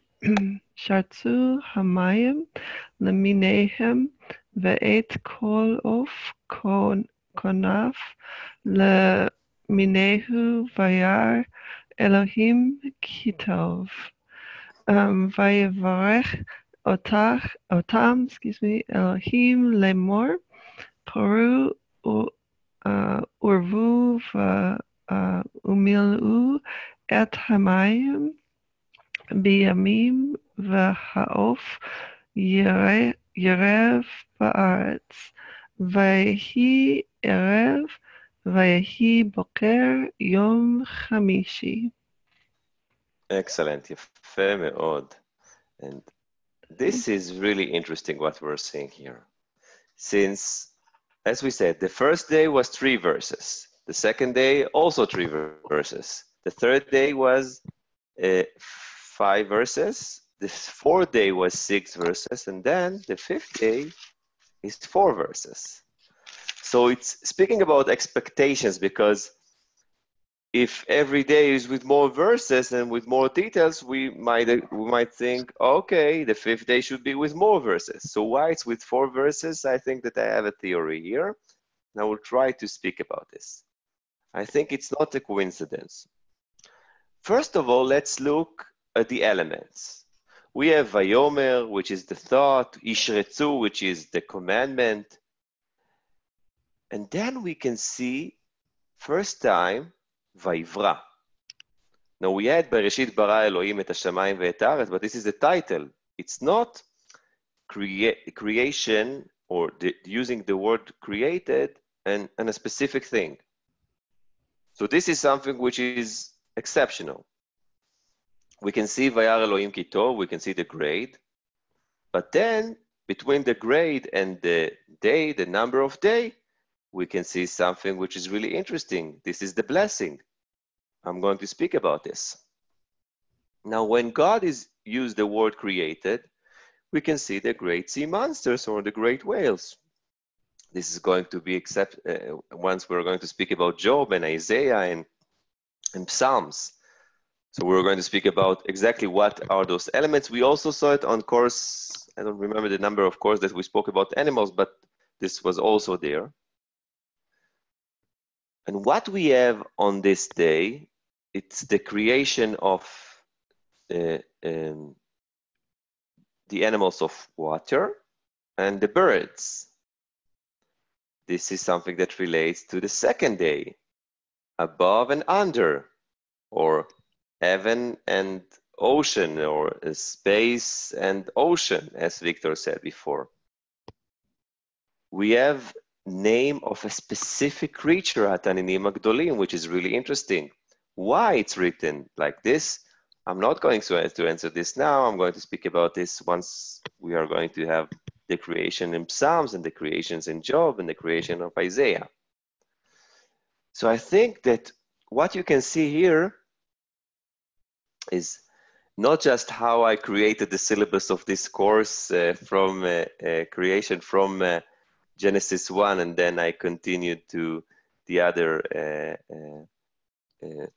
shartzu hamayim leminehem ve'et kol of konaf leminehu vayar Elohim kitov vayevarech otam Elohim lemor paru urvu umilu et hamayim biyamim v'haof yerev ba'aretz Vayehi erev vayehi boker yom chamishi. Excellent, יפה מאוד. And this is really interesting what we're seeing here. Since, as we said, the first day was 3 verses. The second day, also 3 verses. The third day was 5 verses. The fourth day was 6 verses. And then the fifth day is 4 verses. So it's speaking about expectations, because if every day is with more verses and with more details, we might think, okay, the fifth day should be with more verses. So why it's with 4 verses? I think that I have a theory here, and I will try to speak about this. I think it's not a coincidence. First of all, let's look at the elements. We have Vayomer, which is the thought, Ishretzu, which is the commandment. And then we can see, first time, Vayivra. Now we had Bereshit bara Elohim et hashamayim ve'et haaretz, but this is the title. It's not creation or using the word created and a specific thing. So this is something which is exceptional. We can see Vayar Elohim Kitov, we can see the grade, but then between the grade and the day, the number of day, we can see something which is really interesting. This is the blessing. I'm going to speak about this. Now, when God is used the word created, we can see the great sea monsters or the great whales. This is going to be once we're going to speak about Job and Isaiah and Psalms. So we're going to speak about exactly what are those elements. We also saw it on course, I don't remember the number of course that we spoke about animals, but this was also there. And what we have on this day, it's the creation of the animals of water and the birds. This is something that relates to the second day, above and under, or heaven and ocean, or space and ocean, as Victor said before. We have name of a specific creature, Hataninim Agdolim, which is really interesting. Why it's written like this, I'm not going to answer this now. I'm going to speak about this once we are going to have the creation in Psalms and the creations in Job and the creation of Isaiah. So I think that what you can see here is not just how I created the syllabus of this course from creation from Genesis 1, and then I continued to the other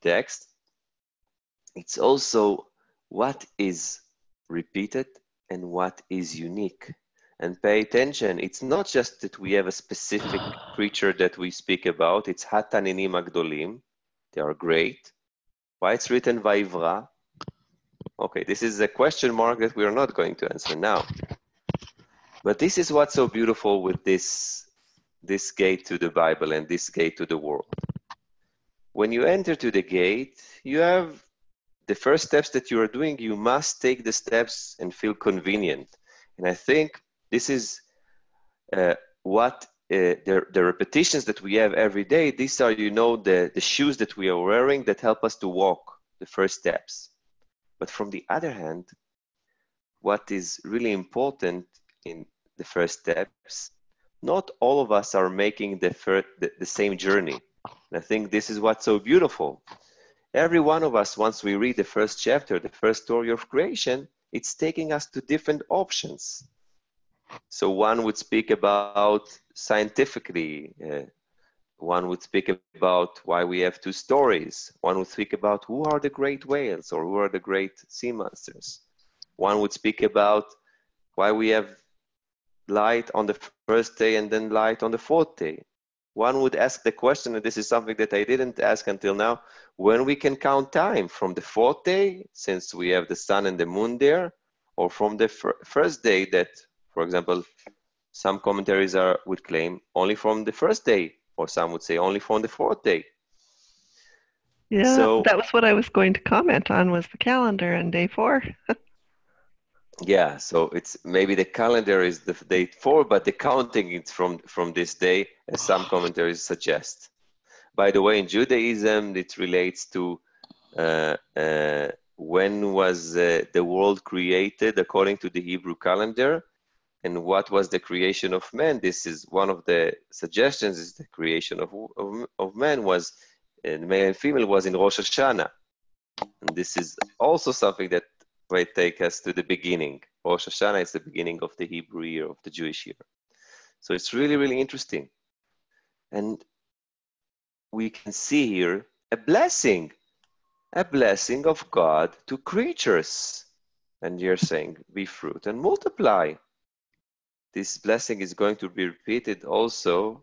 text. It's also what is repeated and what is unique. And pay attention, it's not just that we have a specific creature that we speak about, it's Hataninim Agdolim, they are great. Why it's written Vaivra? Okay, this is a question mark that we are not going to answer now. But this is what's so beautiful with this gate to the Bible and this gate to the world. When you enter to the gate, you have the first steps that you are doing, you must take the steps and feel convenient. And I think this is what the repetitions that we have every day, these are, you know, the shoes that we are wearing that help us to walk the first steps. But from the other hand, what is really important in the first steps, not all of us are making the same journey. And I think this is what's so beautiful. Every one of us, once we read the first chapter, the first story of creation, it's taking us to different options. So one would speak about scientifically, one would speak about why we have two stories. One would speak about who are the great whales or who are the great sea monsters. One would speak about why we have light on the first day and then light on the fourth day. One would ask the question, and this is something that I didn't ask until now, when we can count time from the fourth day, since we have the sun and the moon there, or from the first day that, for example, some commentaries would claim only from the first day, or some would say only from the fourth day. Yeah, so, that was what I was going to comment on, was the calendar and day 4. Yeah, so it's maybe the calendar is the day 4, but the counting is from this day, as some commentaries suggest. By the way, in Judaism, it relates to when was the world created according to the Hebrew calendar, and what was the creation of man. This is one of the suggestions, is the creation of man was, male and female, was in Rosh Hashanah. And this is also something that might take us to the beginning. Rosh Hashanah is the beginning of the Hebrew year, of the Jewish year. So it's really, really interesting. And we can see here a blessing of God to creatures. And you're saying, be fruit and multiply. This blessing is going to be repeated also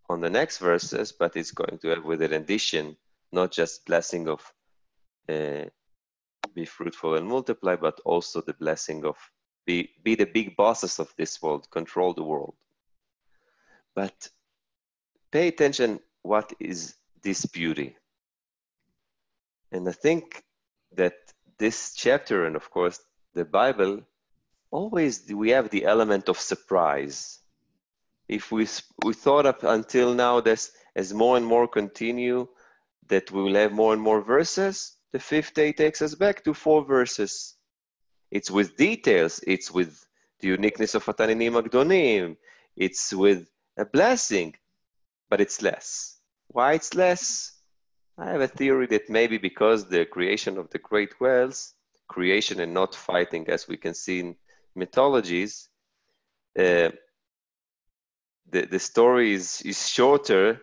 on the next verses, but it's going to have with an addition, not just blessing of be fruitful and multiply, but also the blessing of be the big bosses of this world, control the world. But pay attention, what is this beauty? And I think that this chapter, and of course the Bible, always we have the element of surprise. If we thought up until now that as more and more continue, that we will have more and more verses, the 5th day takes us back to 4 verses. It's with details, it's with the uniqueness of Hataninim Agdolim, it's with a blessing, but it's less. Why it's less? I have a theory that maybe because the creation of the great whales, creation and not fighting, as we can see in mythologies, the story is shorter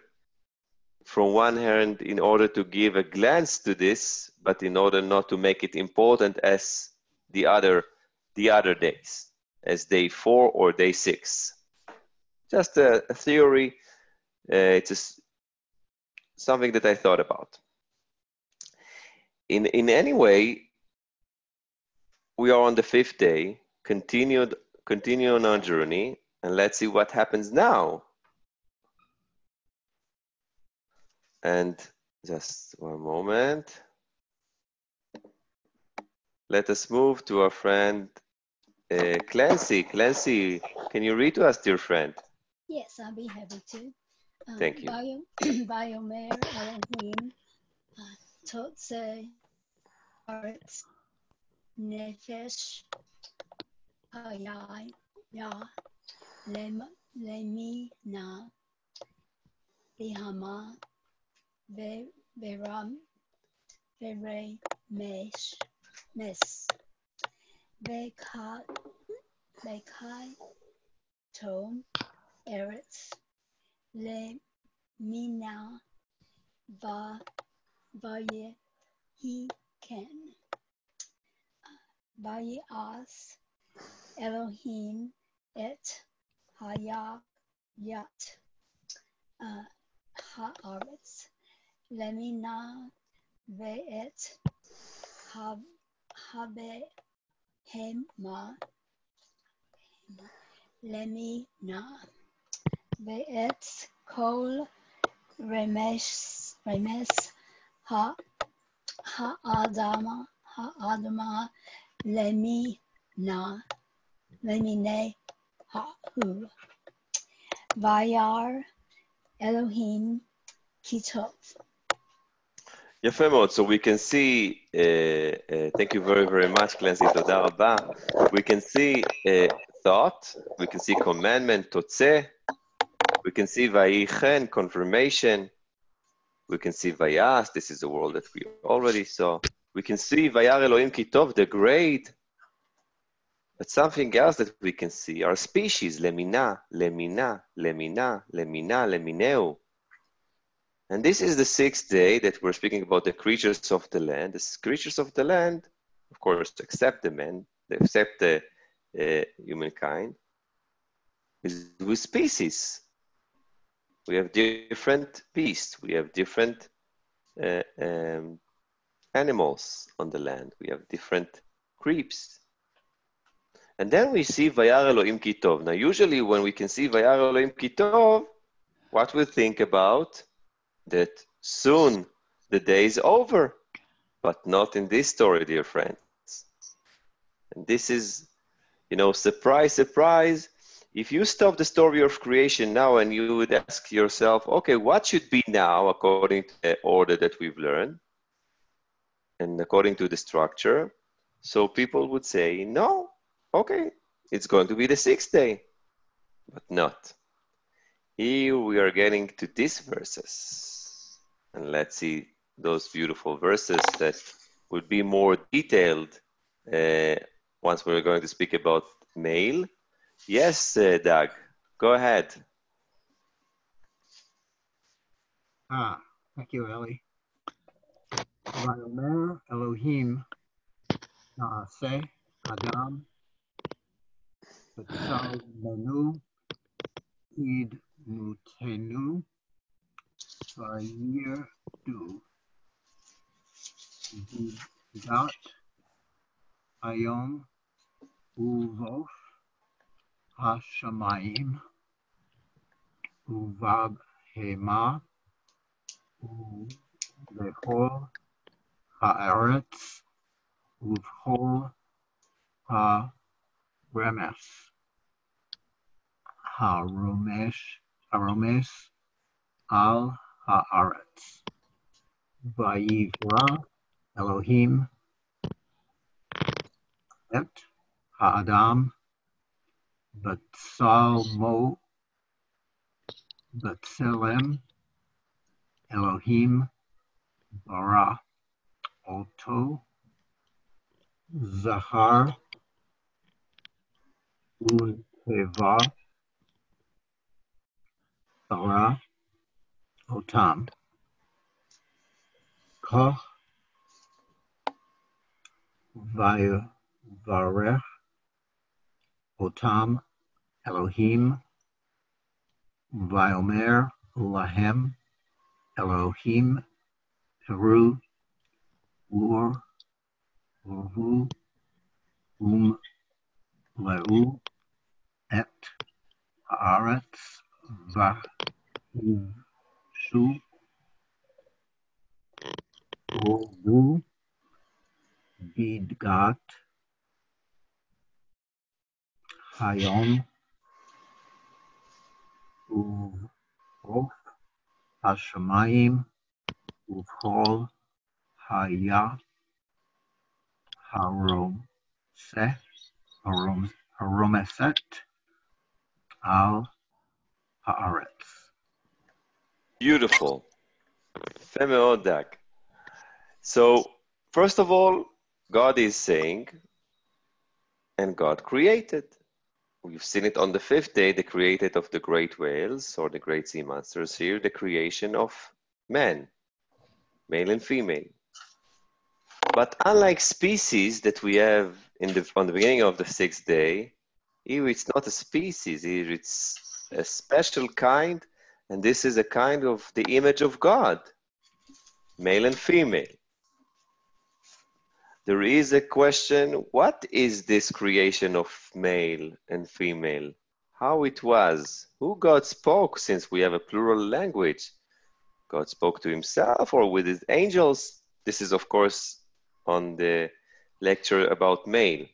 from one hand in order to give a glance to this, but in order not to make it important as the other days, as day 4 or day 6. Just a theory. It's just something that I thought about. In any way, we are on the 5th day, continue on our journey, and let's see what happens now. And just one moment. Let us move to our friend Clancy. Clancy, can you read to us, dear friend? Yes, I'll be happy to. Thank you. Biomer Elohim, Totse, Aretz, Nefesh, Hayai, Ya, Lemi, Na, Bihama, Veram, Vere, Mesh, Mes, Vekai, Tom, Eretz, Le Mina, Vaye, He Ken, Vaye As, Elohim, Et, Hayat, Yat, Haaretz, Lemina, Ve'et, Habe, Hema, Lemina, Ve'et, Kol, Remes, Ha'adama, Lemine, Ha'hu, Vayar, Elohim, Kitov. יפה מאוד. So we can see, thank you very, very much, Clancy, תודה רבה. We can see thought, we can see commandment, תוצא, we can see vayichen, confirmation, we can see vayas, this is the world that we already saw. We can see vayar Elohim kitov, the great, but something else that we can see, our species, lemina, lemina, lemina, lemina, lemineu. And this is the 6th day that we're speaking about the creatures of the land. The creatures of the land, of course, except the men, except the humankind, is with species. We have different beasts. We have different animals on the land. We have different creeps. And then we see Vayar Elohim Kitov. Now, usually when we can see Vayar Elohim Kitov, what we think about? That soon the day is over, but not in this story, dear friends. And this is, you know, surprise, surprise. If you stop the story of creation now and you would ask yourself, okay, what should be now according to the order that we've learned and according to the structure? So people would say, no, okay, it's going to be the 6th day, but not. Here we are getting to these verses. And let's see those beautiful verses that would be more detailed once we're going to speak about male. Yes, Doug, go ahead. Thank you, Eli. Vayomer Elohim Naaseh Adam B'tzal Menu Id Nutenu Vayir Du Vidat Ayom Uvof Hashamayim Uvad Hema Uvechol Haaretz Uvchol HaRemes HaRomes Al Haaretz Vayivra Elohim Et Ha'adam B'Tselem Elohim Bara Oto Zahar Unteva bara otam. Koch vayorech otam Elohim vayomer lahem Elohim Peru Ur Urhu Leu et Haaretz Vahuvshu Urhu Bidgat Hayom Uvrof Hashemayim Uvchol Haya Haromseh Haromeset Al Haaretz. Beautiful. יפה מאוד, דק. So, first of all, God is saying, and God created. We've seen it on the fifth day, the created of the great whales or the great sea monsters. Here, the creation of man, male and female. But unlike species that we have on the beginning of the sixth day, here it's not a species, here it's a special kind, and this is a kind of the image of God, male and female. There is a question, what is this creation of male and female? How it was? Who God spoke, since we have a plural language? God spoke to himself or with his angels? This is, of course, on the lecture about male.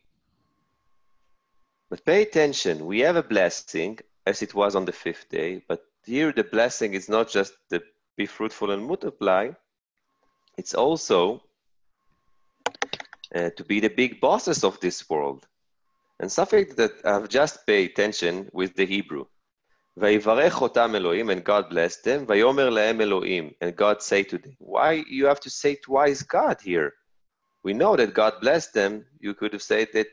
But pay attention, we have a blessing, as it was on the fifth day, but here the blessing is not just the be fruitful and multiply, it's also to be the big bosses of this world. And something that I've just paid attention with the Hebrew. ויברך אותם אלוהים, and God blessed them, ויאמר להם אלוהים, and God say to them. Why you have to say twice God here? We know that God blessed them. You could have said that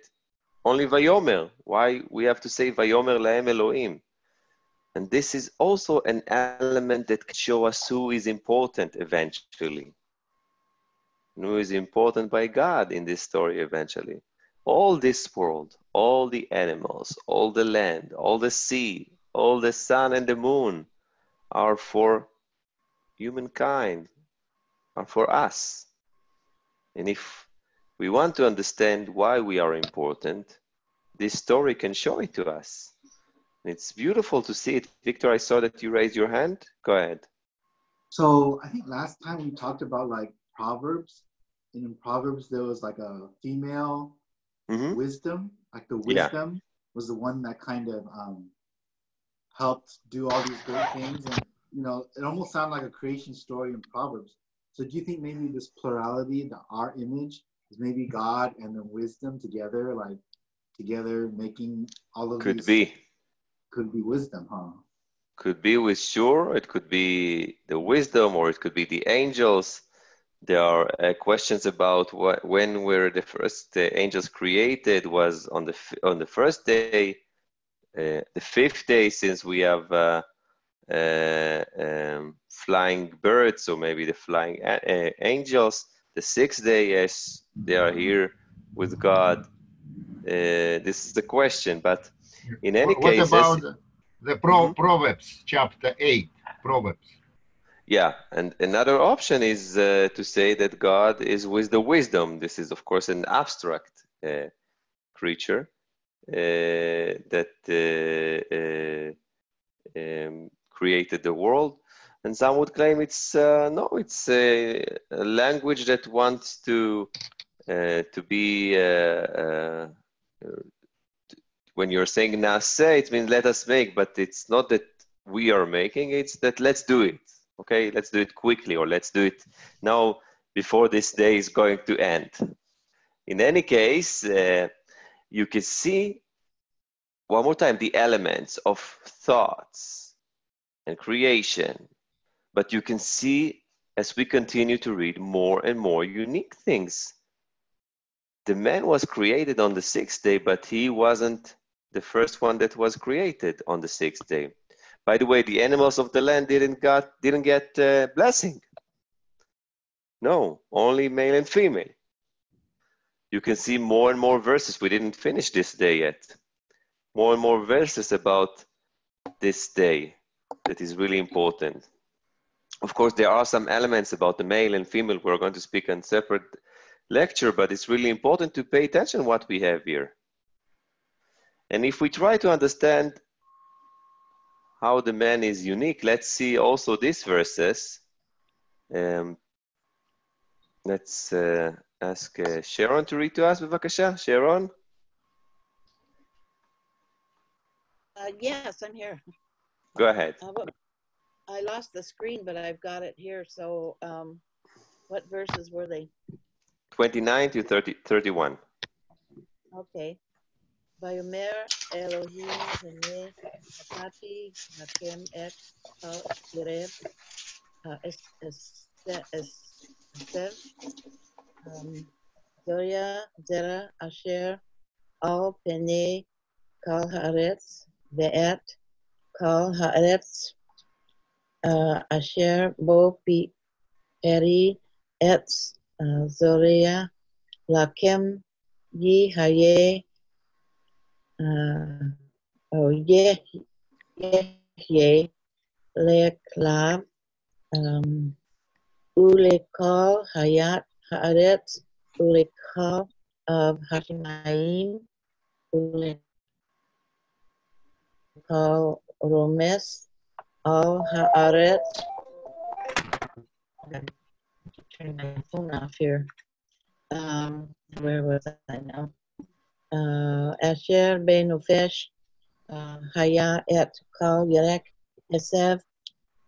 only Vayomer. Why we have to say Vayomer Lahem Elohim? And this is also an element that can show us who is important eventually. And who is important by God in this story eventually. All this world, all the animals, all the land, all the sea, all the sun and the moon are for humankind, are for us. And if we want to understand why we are important, this story can show it to us. It's beautiful to see it. Victor, I saw that you raised your hand. Go ahead. So I think last time we talked about like Proverbs. And in Proverbs, there was like a female wisdom. Like the wisdom was the one that kind of helped do all these great things. And, you know, it almost sounded like a creation story in Proverbs. So do you think maybe this plurality, our image, is maybe God and the wisdom together, like together making all of these? Could be wisdom, huh? Could be with sure. It could be the wisdom, or it could be the angels. There are questions about when were the first angels created. Was on the first day, the fifth day, since we have flying birds, so maybe the flying angels. The sixth day, yes, they are here with God. This is the question, but in any case, what about the Proverbs chapter 8? Proverbs. Yeah, and another option is to say that God is with the wisdom. This is, of course, an abstract creature that created the world. And some would claim it's no, it's a language that wants to be when you're saying naseh, it means let us make, but it's not that we are making, it's that let's do it. Okay, let's do it quickly, or let's do it now before this day is going to end. In any case, you can see one more time the elements of thoughts and creation, but you can see as we continue to read more and more unique things. The man was created on the sixth day, but he wasn't the first one that was created on the sixth day. By the way, the animals of the land didn't get blessing. No, only male and female. You can see more and more verses. We didn't finish this day yet. More and more verses about this day that is really important. Of course, there are some elements about the male and female we're going to speak in separate lecture, but it's really important to pay attention what we have here. And if we try to understand how the man is unique, let's see also these verses. Let's ask Sharon to read to us, בבקשה. Sharon? Yes, I'm here. Go ahead. I lost the screen, but I've got it here. So what verses were they? 29 to 31. Okay. Vayomer Elohim hene atati hakem et al yereb esev zoya zera asher al pene kal haaretz ve'et kal haaretz asher bo pi eri et zoria lakem yi haye Yehyeh leklav ulekal hayat haaretz ulekal of hashimayim ulekal romes al haaretz. Turn my phone off here. Where was I now? Asher ben Nufesh Haya et Kal Yerek Esev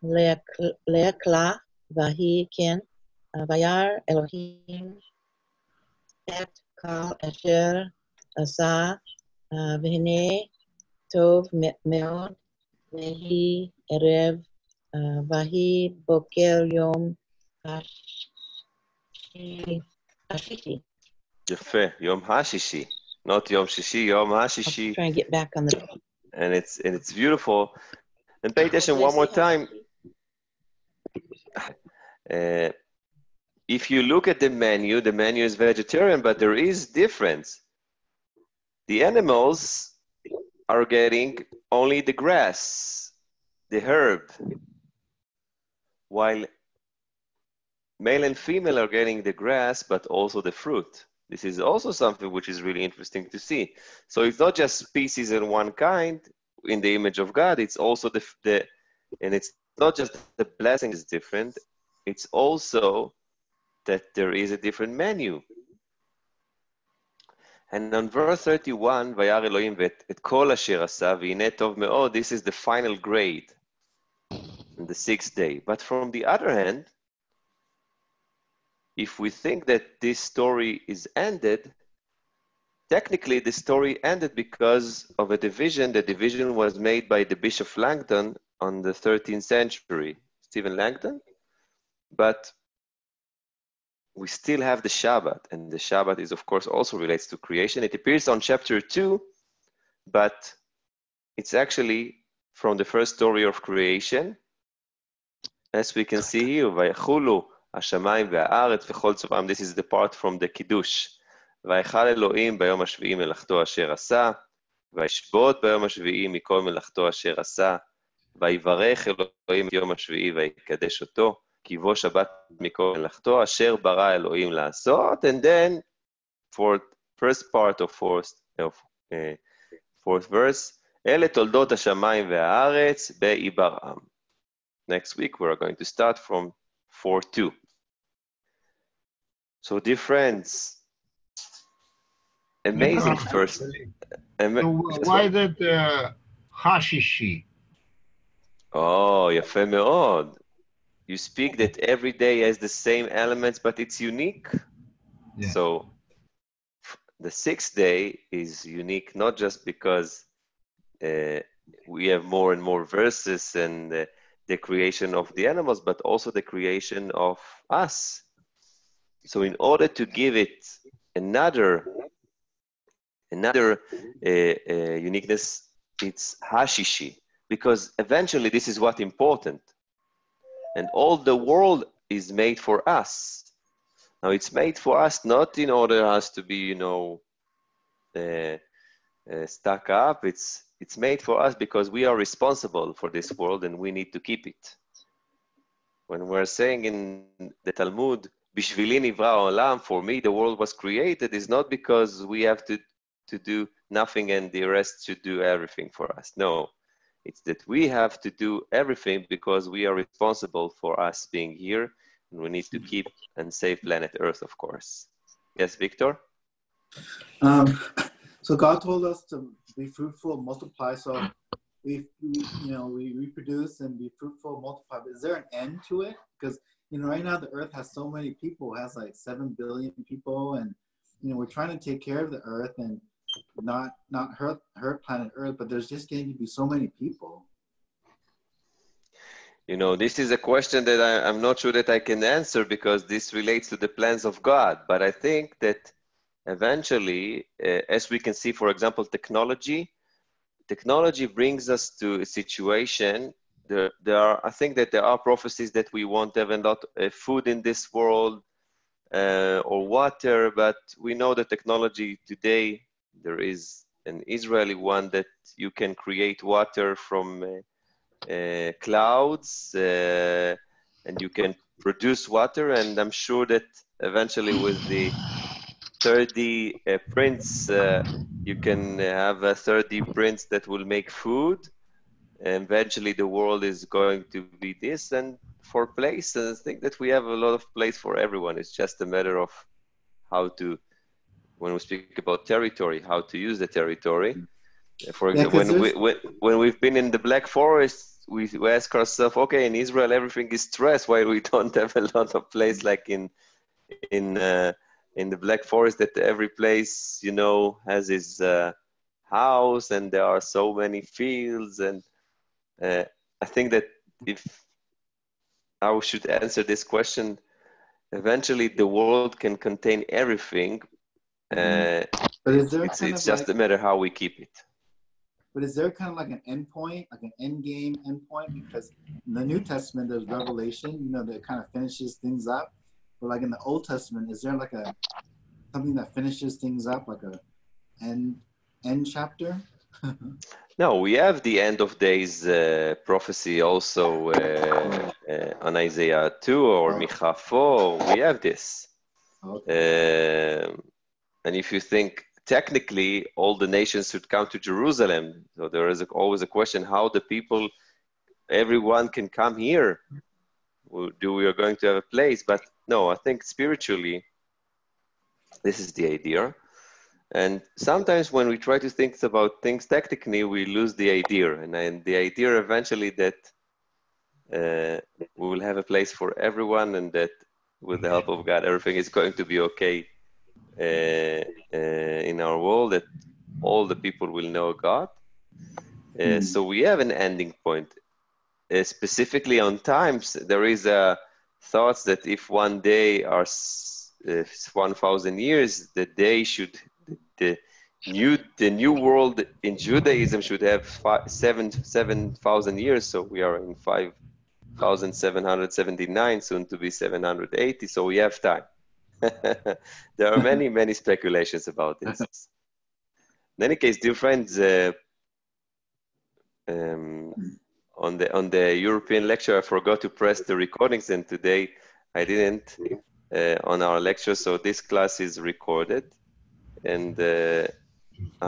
Leakla Vahi Ken Vayar Elohim et Kal Asher Asa V'hine Tov Meod Vehi Erev Vahi Boker Yom Hashishi. יפה, יום השישי. Not Yom Shishi, Yom HaShishi. Try and get back on the. And it's beautiful. And pay attention one more time. If you look at the menu is vegetarian, but there is difference. The animals are getting only the grass, the herb, while male and female are getting the grass, but also the fruit. This is also something which is really interesting to see. So it's not just species in one kind in the image of God, it's also and it's not just the blessing is different, it's also that there is a different menu. And on verse 31, Vayar Elohim et kol asher asa v'hineh tov me'od, this is the final grade on the 6th day. But from the other hand, if we think that this story is ended, technically the story ended because of a division. The division was made by the Bishop Langton on the 13th century, Stephen Langton. But we still have the Shabbat, and the Shabbat is, of course, also relates to creation. It appears on chapter 2, but it's actually from the first story of creation. As we can see here, Vayachulu השמיים והארץ וכל צבאם, this is the part from the קידוש. ויכל אלוהים ביום השביעי מלאכתו אשר עשה, וישבות ביום השביעי מכל מלאכתו אשר עשה, ויברך אלוהים את יום השביעי ויקדש אותו, כי בו שבת מכל מלאכתו אשר ברא אלוהים לעשות. And then, for first part of fourth verse, אלה תולדות השמיים והארץ בעיברם. Next week we are going to start from 4:2. So, dear friends, amazing first. So why that hashishi? Oh, יפה מאוד. You speak that every day has the same elements, but it's unique. Yeah. So, the 6th day is unique, not just because we have more and more verses and the creation of the animals, but also the creation of us. So in order to give it another uniqueness, it's hashishi. because eventually this is what's important. And all the world is made for us. Now it's made for us not in order us to be, you know, stuck up. It's made for us because we are responsible for this world and we need to keep it. When we're saying in the Talmud, Bishvili nivra olam, for me the world was created, is not because we have to do nothing and the rest should do everything for us. No, it's that we have to do everything because we are responsible for us being here, and we need to keep and save planet Earth, of course. Yes, Victor? So God told us to be fruitful, multiply. So we reproduce and be fruitful, multiply. But is there an end to it? Because, you know, right now the Earth has so many people, it has like 7 billion people, and, you know, we're trying to take care of the Earth and not hurt planet Earth, but there's just going to be so many people. You know, this is a question that I'm not sure that I can answer because this relates to the plans of God. But I think that eventually, as we can see, for example, technology brings us to a situation. I think that there are prophecies that we won't have a lot of food in this world or water, but we know that technology today, there is an Israeli one that you can create water from clouds and you can produce water, and I'm sure that eventually with the 3D prints you can have a 3D prints that will make food, and eventually the world is going to be this. And for places, I think that we have a lot of place for everyone. It's just a matter of how to, when we speak about territory, how to use the territory. For example, when we've been in the Black Forest, we ask ourselves, okay, in Israel everything is stressed. Why we don't have a lot of place like in the Black Forest, that every place, you know, has its house and there are so many fields. And I think that if I should answer this question, eventually the world can contain everything. But is there it's just a matter how we keep it. But is there kind of like an end point, like an end game end point? Because in the New Testament, there's Revelation, you know, that kind of finishes things up. But like in the Old Testament, is there like something that finishes things up, like a end chapter? No, we have the end of days prophecy also on Isaiah 2 or Micha 4. We have this. Okay. And if you think technically all the nations should come to Jerusalem, so there is always a question how the people, everyone can come here. We are going to have a place? But no, I think spiritually, this is the idea. And sometimes when we try to think about things technically, we lose the idea. And the idea eventually that we will have a place for everyone, and that with the help of God, everything is going to be okay in our world, that all the people will know God. So we have an ending point. Specifically on times, there is a thoughts that if one day are 1,000 years, the day should, the new world in Judaism should have 7,000 years. So we are in 5,779, soon to be 780. So we have time. There are many speculations about this. In any case, dear friends, on the European lecture, I forgot to press the recordings, and today I didn't on our lecture. So this class is recorded, and I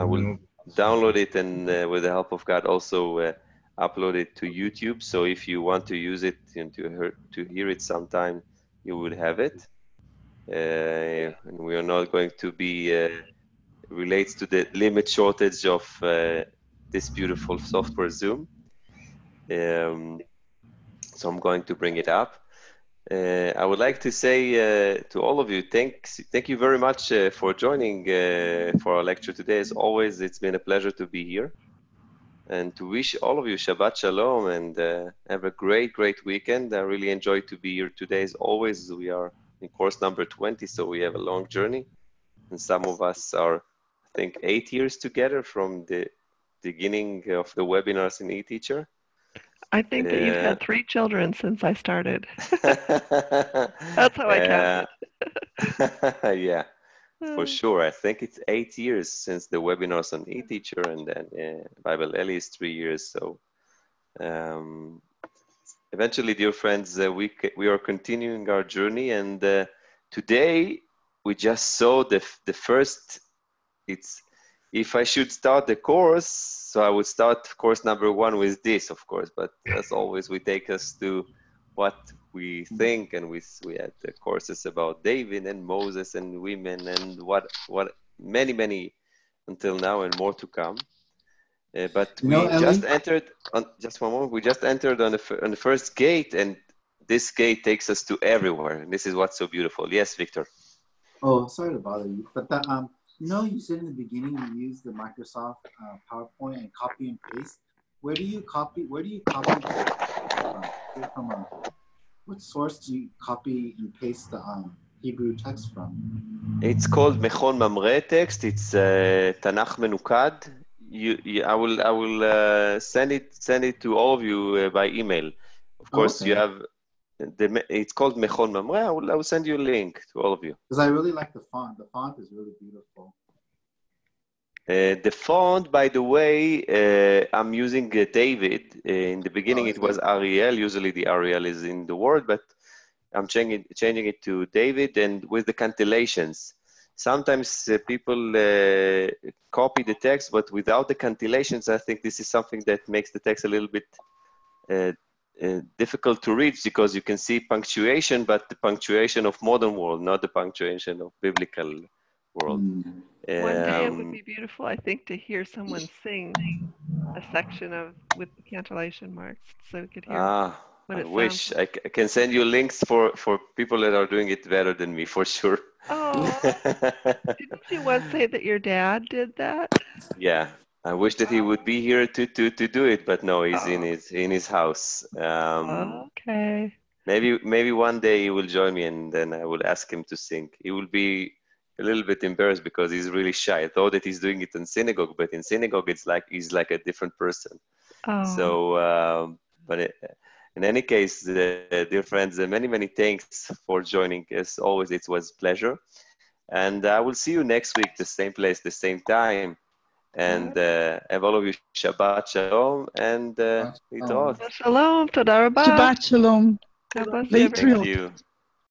will download it, and with the help of God, also upload it to YouTube. So if you want to use it and to hear it sometime, you will have it. And we are not going to be relates to the limit shortage of this beautiful software Zoom. So I'm going to bring it up. I would like to say to all of you, thank you very much for joining for our lecture today. As always, it's been a pleasure to be here, and to wish all of you Shabbat Shalom, and have a great weekend. I really enjoyed to be here today. As always, we are in course number 20, so we have a long journey, and some of us are, I think, 8 years together from the beginning of the webinars in eTeacher. I think that you've had 3 children since I started. That's how I counted. Yeah, for sure. I think it's 8 years since the webinars on eTeacher, and then Bible Ellie is 3 years. So eventually, dear friends, we are continuing our journey, and today we just saw the first. If I should start the course, so I would start course number 1 with this, of course. But as always, we take us to what we think, and we had the courses about David and Moses and women and what many until now, and more to come. But we just entered on just one moment. We just entered on the first gate, and this gate takes us to everywhere. And this is what's so beautiful. Yes, Victor. Oh, sorry to bother you, but you said in the beginning you use the Microsoft PowerPoint and copy and paste. Where do you copy? From what source do you copy and paste the Hebrew text from? It's called Mechon Mamre text. It's Tanakh Menukad. I will send it to all of you by email. Of course, you have. It's called Mechon Mamre. I will send you a link to all of you. Because I really like the font. The font is really beautiful. The font, by the way, I'm using David. In the beginning, it was Ariel. Usually the Ariel is in the word, but I'm changing it to David, and with the cantillations. Sometimes people copy the text, but without the cantillations, I think this is something that makes the text a little bit difficult to read, because you can see punctuation, but the punctuation of modern world, not the punctuation of biblical world. One day it would be beautiful, I think, to hear someone sing a section with the cantillation marks, so we could hear what it I wish. sounds like. I can send you links for people that are doing it better than me, for sure. Oh, didn't you once say that your dad did that? Yeah, I wish that he would be here to do it, but no, he's in his house. Okay. Maybe one day he will join me, and then I will ask him to sing. He will be a little bit embarrassed because he's really shy. I thought that he's doing it in synagogue, but in synagogue he's like a different person. Oh. So, in any case, dear friends, many thanks for joining. As always, it was a pleasure. And I will see you next week, the same place, the same time. And have all of you Shabbat Shalom and להתראות. Shalom, toda rabah. Shabbat Shalom. God bless you, everyone. Thank you.